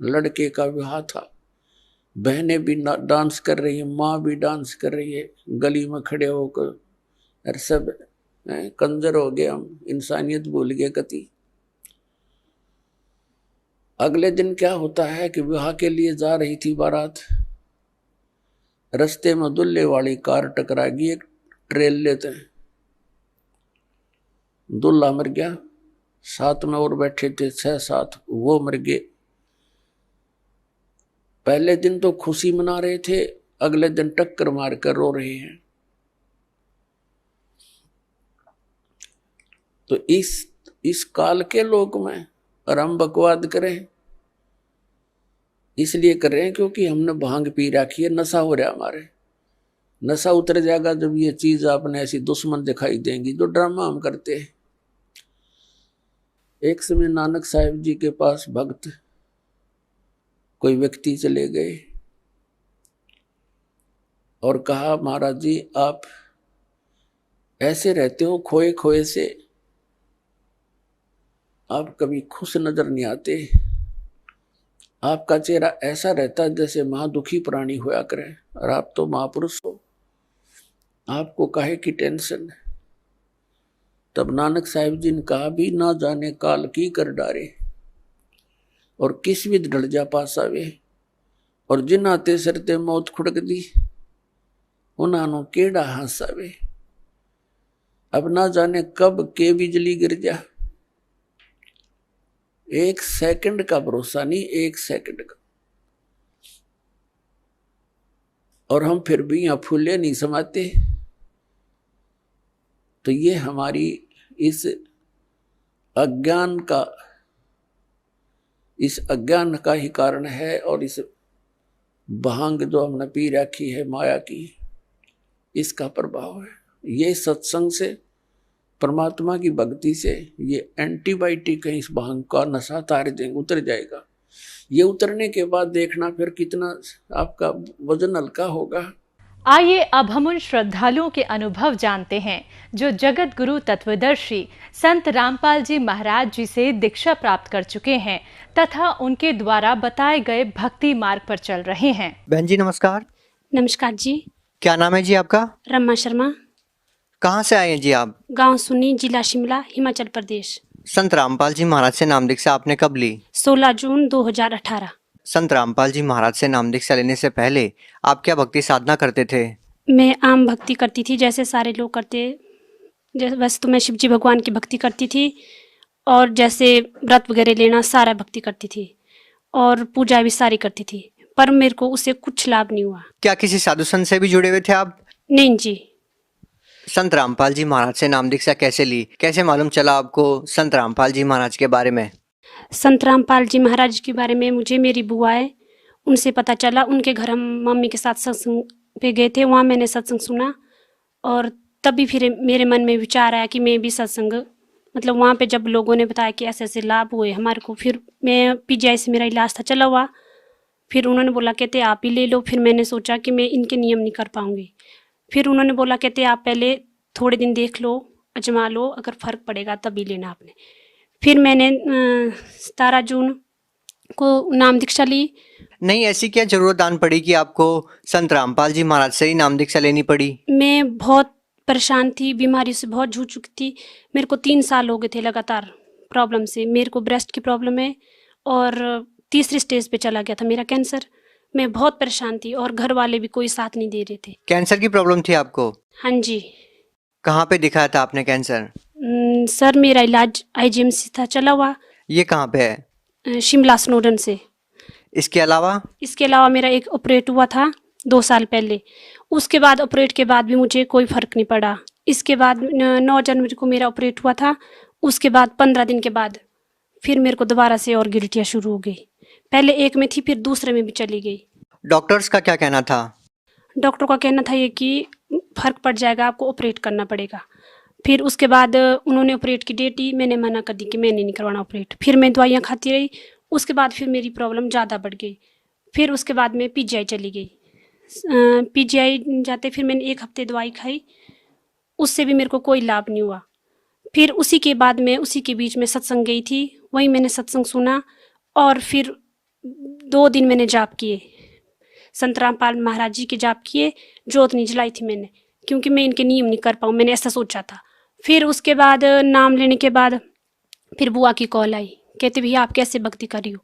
लड़के का विवाह था, बहनें भी डांस कर रही है, माँ भी डांस कर रही है, गली में खड़े होकर। और सब कंजर हो गए हम, इंसानियत भूल गए कति। अगले दिन क्या होता है कि विवाह के लिए जा रही थी बारात, रास्ते में दुल्हे वाली कार टकरा गई एक ट्रेल लेते हैं, दूल्हा मर गया, साथ में और बैठे थे 6-7, वो मर गए। पहले दिन तो खुशी मना रहे थे, अगले दिन टक्कर मार कर रो रहे हैं। तो इस काल के लोक में और हम बकवाद करें, इसलिए कर रहे हैं क्योंकि हमने भांग पी रखी है, नशा हो रहा है हमारे। नशा उतर जाएगा जब ये चीज आपने ऐसी दुश्मन दिखाई देंगी जो ड्रामा हम करते हैं। एक समय नानक साहिब जी के पास भक्त कोई व्यक्ति चले गए और कहा, महाराज जी आप ऐसे रहते हो खोए खोए से, आप कभी खुश नजर नहीं आते, आपका चेहरा ऐसा रहता है जैसे महादुखी प्राणी होया करे, और आप तो महापुरुष हो, आपको काहे की टेंशन है। तब नानक साहिब जी ने कहा, भी ना जाने काल की कर डारे, और किस विध ढल जा पासावे, और जिन आते सरते मौत खुड़क दी, उन्होंने केड़ा हासावे। अब ना जाने कब के बिजली गिर जा, 1 सेकंड का भरोसा नहीं, 1 सेकंड का। और हम फिर भी यहां फूले नहीं समाते। तो ये हमारी इस अज्ञान का ही कारण है, और इस भांग जो हमने पी रखी है माया की, इसका प्रभाव है। ये सत्संग से, परमात्मा की भक्ति से ये एंटीबायोटिक है, इस भांग का नशा तार देंगे, उतर जाएगा। ये उतरने के बाद देखना फिर कितना आपका वजन हल्का होगा। आइए अब हम उन श्रद्धालुओं के अनुभव जानते हैं जो जगत गुरु तत्वदर्शी संत रामपाल जी महाराज जी से दीक्षा प्राप्त कर चुके हैं तथा उनके द्वारा बताए गए भक्ति मार्ग पर चल रहे हैं। बहन जी नमस्कार। नमस्कार जी। क्या नाम है जी आपका? रमा शर्मा। कहाँ से आए हैं जी आप? गांव सुनी, जिला शिमला, हिमाचल प्रदेश। संत रामपाल जी महाराज से नाम दीक्षा आपने कब ली? 16 जून 2018। संत रामपाल जी महाराज से नाम दीक्षा लेने से पहले आप क्या भक्ति साधना करते थे? मैं आम भक्ति करती थी जैसे सारे लोग करते। जैसे वैसे तो मैं शिव जी भगवान की भक्ति करती थी और जैसे व्रत वगैरह लेना सारा भक्ति करती थी और पूजा भी सारी करती थी, पर मेरे को उससे कुछ लाभ नहीं हुआ। क्या किसी साधु संत से भी जुड़े हुए थे आप? नहीं जी। संत रामपाल जी महाराज से नाम दीक्षा कैसे ली? कैसे मालूम चला आपको संत रामपाल जी महाराज के बारे में? संत रामपाल जी महाराज के बारे में मुझे मेरी बुआ है उनसे पता चला। उनके घर हम मम्मी के साथ सत्संग पे गए थे, वहाँ मैंने सत्संग सुना और तभी फिर मेरे मन में विचार आया कि मैं भी सत्संग, मतलब वहाँ पे जब लोगों ने बताया कि ऐसे ऐसे लाभ हुए हमारे को, फिर मैं पीजीआई से मेरा इलाज था चला हुआ, फिर उन्होंने बोला कहते आप ही ले लो। फिर मैंने सोचा कि मैं इनके नियम नहीं कर पाऊँगी। फिर उन्होंने बोला कहते आप पहले थोड़े दिन देख लो, अजमा लो, अगर फ़र्क पड़ेगा तभी लेना आपने। फिर मैंने 17 जून को नाम दीक्षा ली। नहीं, ऐसी क्या जरूरत आन पड़ी कि आपको संत रामपाल जी महाराज से ही नाम दीक्षा लेनी पड़ी? मैं बहुत परेशान थी, बीमारी से बहुत जूझ चुकी थी। मेरे को 3 साल हो गए थे लगातार प्रॉब्लम से। मेरे को ब्रेस्ट की प्रॉब्लम है और तीसरी स्टेज पे चला गया था मेरा कैंसर। मैं बहुत परेशान थी और घर वाले भी कोई साथ नहीं दे रहे थे। कैंसर की प्रॉब्लम थी आपको? हाँ जी। कहाँ पे दिखाया था आपने कैंसर? सर मेरा इलाज आईजीएमसी था चला हुआ। ये कहाँ पे है? शिमला स्नोडन से। इसके अलावा मेरा एक ऑपरेट हुआ था 2 साल पहले। उसके बाद ऑपरेट के बाद भी मुझे कोई फर्क नहीं पड़ा। इसके बाद 9 जनवरी को मेरा ऑपरेट हुआ था। उसके बाद 15 दिन के बाद फिर मेरे को दोबारा से और गिल्टियाँ शुरू हो गई। पहले एक में थी, फिर दूसरे में भी चली गई। डॉक्टर्स का क्या कहना था? डॉक्टर का कहना था ये कि फर्क पड़ जाएगा, आपको ऑपरेट करना पड़ेगा। फिर उसके बाद उन्होंने ऑपरेट की डेट दी, मैंने मना कर दी कि मैंने नहीं करवाना ऑपरेट। फिर मैं दवाइयाँ खाती रही। उसके बाद फिर मेरी प्रॉब्लम ज़्यादा बढ़ गई। फिर उसके बाद मैं पीजीआई चली गई। पीजीआई जाते फिर मैंने 1 हफ्ते दवाई खाई, उससे भी मेरे को कोई लाभ नहीं हुआ। फिर उसी के बाद मैं उसी के बीच में सत्संग गई थी, वहीं मैंने सत्संग सुना और फिर 2 दिन मैंने जाप किए, संत रामपाल महाराज जी के जाप किए। जोत नहीं जलाई थी मैंने, क्योंकि मैं इनके नियम नहीं कर पाऊँ, मैंने ऐसा सोचा था। फिर उसके बाद नाम लेने के बाद फिर बुआ की कॉल आई, कहते भैया आप कैसे भक्ति कर रही हो?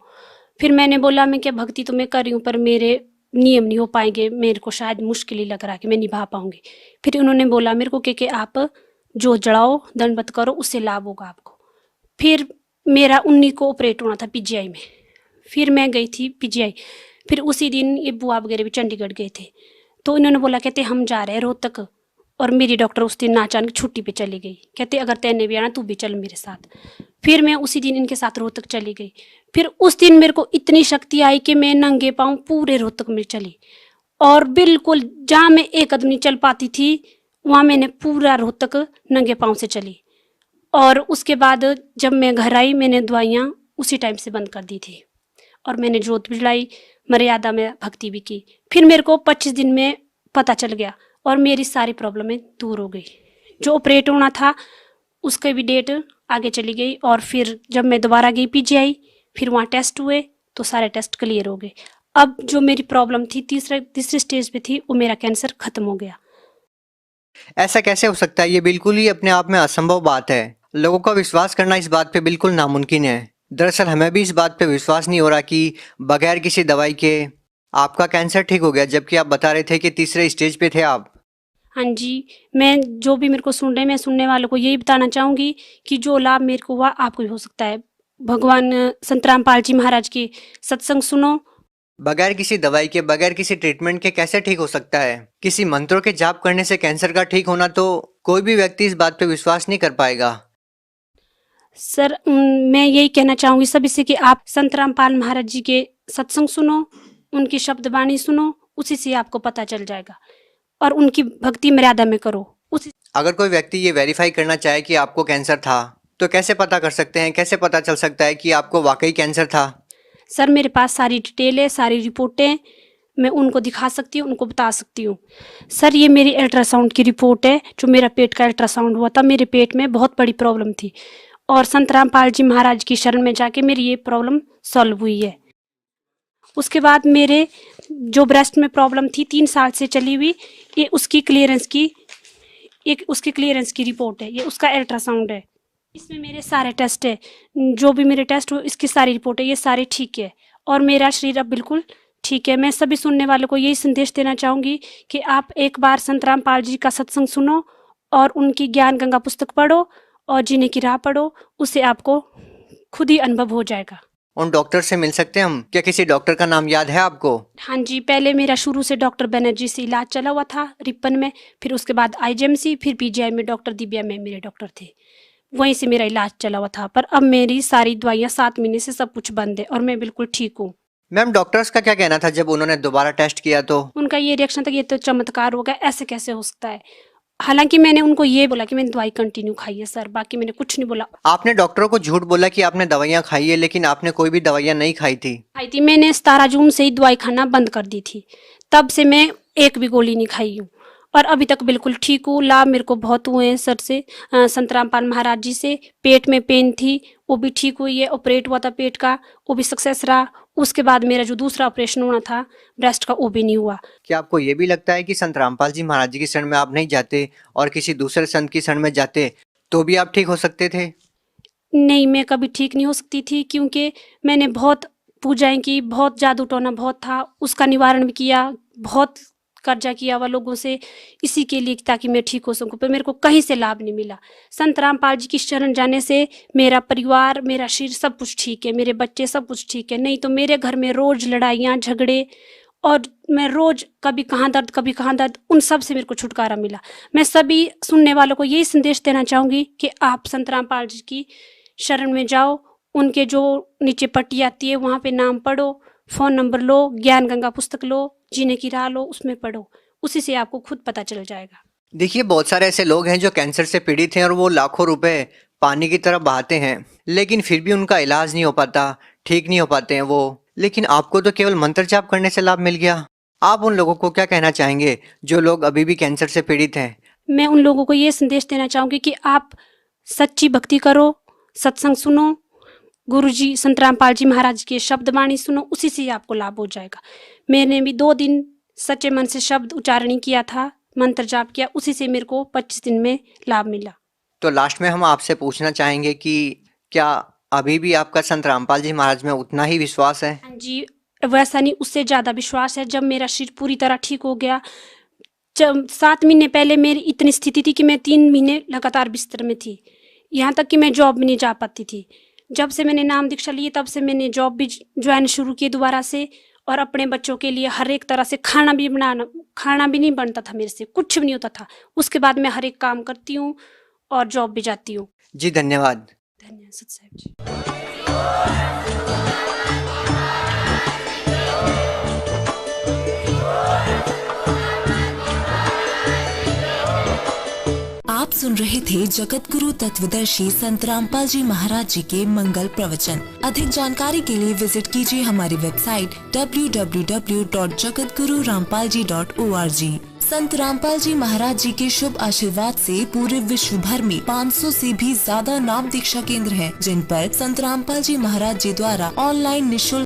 फिर मैंने बोला मैं क्या भक्ति तो मैं कर रही हूँ, पर मेरे नियम नहीं हो पाएंगे, मेरे को शायद मुश्किल ही लग रहा है कि मैं निभा पाऊंगी। फिर उन्होंने बोला मेरे को कि आप जो जड़ाओ, दंडवत करो, उससे लाभ होगा आपको। फिर मेरा 19 को ऑपरेट होना था पीजीआई में। फिर मैं गई थी पीजीआई। फिर उसी दिन ये बुआ वगैरह भी चंडीगढ़ गए थे, तो इन्होंने बोला कहते हम जा रहे हैं रोहतक। और मेरी डॉक्टर उस दिन अचानक छुट्टी पे चली गई, कहते अगर तैने भी आना तू भी चल मेरे साथ। फिर मैं उसी दिन इनके साथ रोहतक चली गई। फिर उस दिन मेरे को इतनी शक्ति आई कि मैं नंगे पाँव पूरे रोहतक में चली, और बिल्कुल जहाँ मैं एक कदम नहीं चल पाती थी वहाँ मैंने पूरा रोहतक नंगे पाँव से चली। और उसके बाद जब मैं घर आई मैंने दवाइयाँ उसी टाइम से बंद कर दी थी और मैंने जोत भी जलाई, मर्यादा में भक्ति भी की। फिर मेरे को 25 दिन में पता चल गया और मेरी सारी प्रॉब्लमें दूर हो गई। जो ऑपरेट होना था उसकी भी डेट आगे चली गई। और फिर जब मैं दोबारा गई पीजीआई, फिर वहाँ टेस्ट हुए तो सारे टेस्ट क्लियर हो गए। अब जो मेरी प्रॉब्लम थी तीसरी स्टेज पे थी, वो मेरा कैंसर खत्म हो गया। ऐसा कैसे हो सकता है? ये बिल्कुल ही अपने आप में असंभव बात है। लोगों का विश्वास करना इस बात पे बिल्कुल नामुमकिन है। दरअसल हमें भी इस बात पे विश्वास नहीं हो रहा कि बगैर किसी दवाई के आपका कैंसर ठीक हो गया, जबकि आप बता रहे थे कि तीसरे स्टेज पे थे आप। हाँ जी, मैं जो भी मेरे को सुन रहे हैं, मैं सुनने वालों को यही बताना चाहूँगी कि जो लाभ मेरे को हुआ आपको भी हो सकता है। भगवान संत रामपाल जी महाराज की सत्संग सुनो। बगैर किसी दवाई के, बगैर किसी ट्रीटमेंट के कैसे ठीक हो सकता है? किसी मंत्रों के जाप करने से कैंसर का ठीक होना, तो कोई भी व्यक्ति इस बात पे विश्वास नहीं कर पाएगा। सर मैं यही कहना चाहूँगी सभी से कि आप संत रामपाल महाराज जी के सत्संग सुनो, उनकी शब्द वाणी सुनो, उसी से आपको पता चल जाएगा। और उनकी भक्ति मर्यादा में करो। अगर कोई व्यक्ति ये वेरीफाई करना चाहे कि आपको कैंसर था तो कैसे पता कर सकते हैं, कैसे पता चल सकता है कि आपको वाकई कैंसर था? सर मेरे पास सारी डिटेल है, सारी रिपोर्टें मैं उनको दिखा सकती हूँ, उनको बता सकती हूँ। सर ये मेरी अल्ट्रासाउंड की रिपोर्ट है, जो मेरा पेट का अल्ट्रासाउंड हुआ था। मेरे पेट में बहुत बड़ी प्रॉब्लम थी और संत रामपाल जी महाराज की शरण में जाके मेरी ये प्रॉब्लम सॉल्व हुई है। उसके बाद मेरे जो ब्रेस्ट में प्रॉब्लम थी 3 साल से चली हुई, ये उसकी क्लियरेंस की रिपोर्ट है, ये उसका अल्ट्रासाउंड है। इसमें मेरे सारे टेस्ट है, जो भी मेरे टेस्ट हो इसकी सारी रिपोर्ट है, ये सारे ठीक है और मेरा शरीर अब बिल्कुल ठीक है। मैं सभी सुनने वालों को यही संदेश देना चाहूँगी कि आप एक बार संत रामपाल जी का सत्संग सुनो और उनकी ज्ञान गंगा पुस्तक पढ़ो और जीने की राह पढ़ो, उससे आपको खुद ही अनुभव हो जाएगा। उन डॉक्टर से मिल सकते हैं हम? क्या किसी डॉक्टर का नाम याद है आपको? हाँ जी, पहले मेरा शुरू से डॉक्टर बनर्जी से इलाज चला हुआ था रिपन में, फिर उसके बाद IGMC, फिर PGI में डॉक्टर दिव्या में मेरे डॉक्टर थे, वहीं से मेरा इलाज चला हुआ था। पर अब मेरी सारी दवाइयाँ 7 महीने से सब कुछ बंद है और मैं बिल्कुल ठीक हूँ। मैम डॉक्टर्स का क्या कहना था जब उन्होंने दोबारा टेस्ट किया तो? उनका ये रिएक्शन था कि ये तो चमत्कार हो गया, ऐसे कैसे हो सकता है। हालांकि मैंने उनको ये बोला कि मैंने दवाई कंटिन्यू खाई है सर, बाकी मैंने कुछ नहीं बोला। आपने डॉक्टरों को झूठ बोला कि आपने दवाइयाँ खाई है, लेकिन आपने कोई भी दवाइयाँ नहीं खाई थी। मैंने 17 जून से ही दवाई खाना बंद कर दी थी, तब से मैं एक भी गोली नहीं खाई हूँ और अभी तक बिल्कुल ठीक हूँ। लाभ मेरे को बहुत हुए हैं सर से, संत रामपाल महाराज जी से। पेट में पेन थी वो भी ठीक हुई है, ऑपरेट हुआ था पेट का, वो भी सक्सेस रहा। उसके बाद मेरा जो दूसरा ऑपरेशन होना था ब्रेस्ट का, वो भी नहीं हुआ। क्या आपको ये भी लगता है कि संत रामपाल जी महाराज जी की शरण में आप नहीं जाते और किसी दूसरे संत की शरण में जाते तो भी आप ठीक हो सकते थे? नहीं, मैं कभी ठीक नहीं हो सकती थी, क्योंकि मैंने बहुत पूजाएं की, बहुत जादू टोना बहुत था, उसका निवारण भी किया, बहुत कर्जा किया हुआ लोगों से इसी के लिए ताकि मैं ठीक हो सकूं, पर मेरे को कहीं से लाभ नहीं मिला। संत रामपाल जी की शरण जाने से मेरा परिवार, मेरा शरीर सब कुछ ठीक है, मेरे बच्चे सब कुछ ठीक है। नहीं तो मेरे घर में रोज लड़ाइयाँ झगड़े और मैं रोज कभी कहाँ दर्द कभी कहाँ दर्द, उन सब से मेरे को छुटकारा मिला। मैं सभी सुनने वालों को यही संदेश देना चाहूँगी कि आप संत रामपाल जी की शरण में जाओ, उनके जो नीचे पट्टी आती है वहाँ पे नाम पढ़ो, फ़ोन नंबर लो, ज्ञान गंगा पुस्तक लो, जीने की राह लो, उसमें पढ़ो, उसी से आपको खुद पता चल जाएगा। देखिए बहुत सारे ऐसे लोग हैं जो कैंसर से पीड़ित हैं और वो लाखों रुपए पानी की तरफ बहाते हैं, लेकिन फिर भी उनका इलाज नहीं हो पाता, ठीक नहीं हो पाते हैं वो। लेकिन आपको तो केवल मंत्र जाप करने से लाभ मिल गया। आप उन लोगों को क्या कहना चाहेंगे जो लोग अभी भी कैंसर से पीड़ित हैं? मैं उन लोगों को ये संदेश देना चाहूँगी कि आप सच्ची भक्ति करो, सत्संग सुनो, गुरुजी संत रामपाल जी महाराज के शब्द वाणी सुनो, उसी से आपको लाभ हो जाएगा। मैंने भी 2 दिन सच्चे मन से शब्द उच्चारण किया था, मंत्र जाप किया, उसी से मेरे को 25 दिन में लाभ मिला। तो लास्ट में हम आपसे पूछना चाहेंगे कि क्या अभी भी आपका संत रामपाल जी महाराज में उतना ही विश्वास है? हाँ जी, वैसा नहीं, उससे ज़्यादा विश्वास है। जब मेरा शरीर पूरी तरह ठीक हो गया, 7 महीने पहले मेरी इतनी स्थिति थी कि मैं 3 महीने लगातार बिस्तर में थी, यहाँ तक कि मैं जॉब भी नहीं जा पाती थी। जब से मैंने नाम दीक्षा ली तब से मैंने जॉब भी ज्वाइन शुरू की दोबारा से, और अपने बच्चों के लिए हर एक तरह से खाना भी नहीं बनता था मेरे से, कुछ भी नहीं होता था। उसके बाद मैं हर एक काम करती हूँ और जॉब भी जाती हूँ। जी धन्यवाद। धन्यवाद सत साहब जी। आप सुन रहे थे जगत गुरु तत्वदर्शी संत रामपाल जी महाराज जी के मंगल प्रवचन। अधिक जानकारी के लिए विजिट कीजिए हमारी वेबसाइट www.jagatgururampalji.org। संत रामपाल जी महाराज जी के शुभ आशीर्वाद से पूरे विश्व भर में 500 से भी ज्यादा नाम दीक्षा केंद्र हैं, जिन पर संत रामपाल जी महाराज जी द्वारा ऑनलाइन निःशुल्क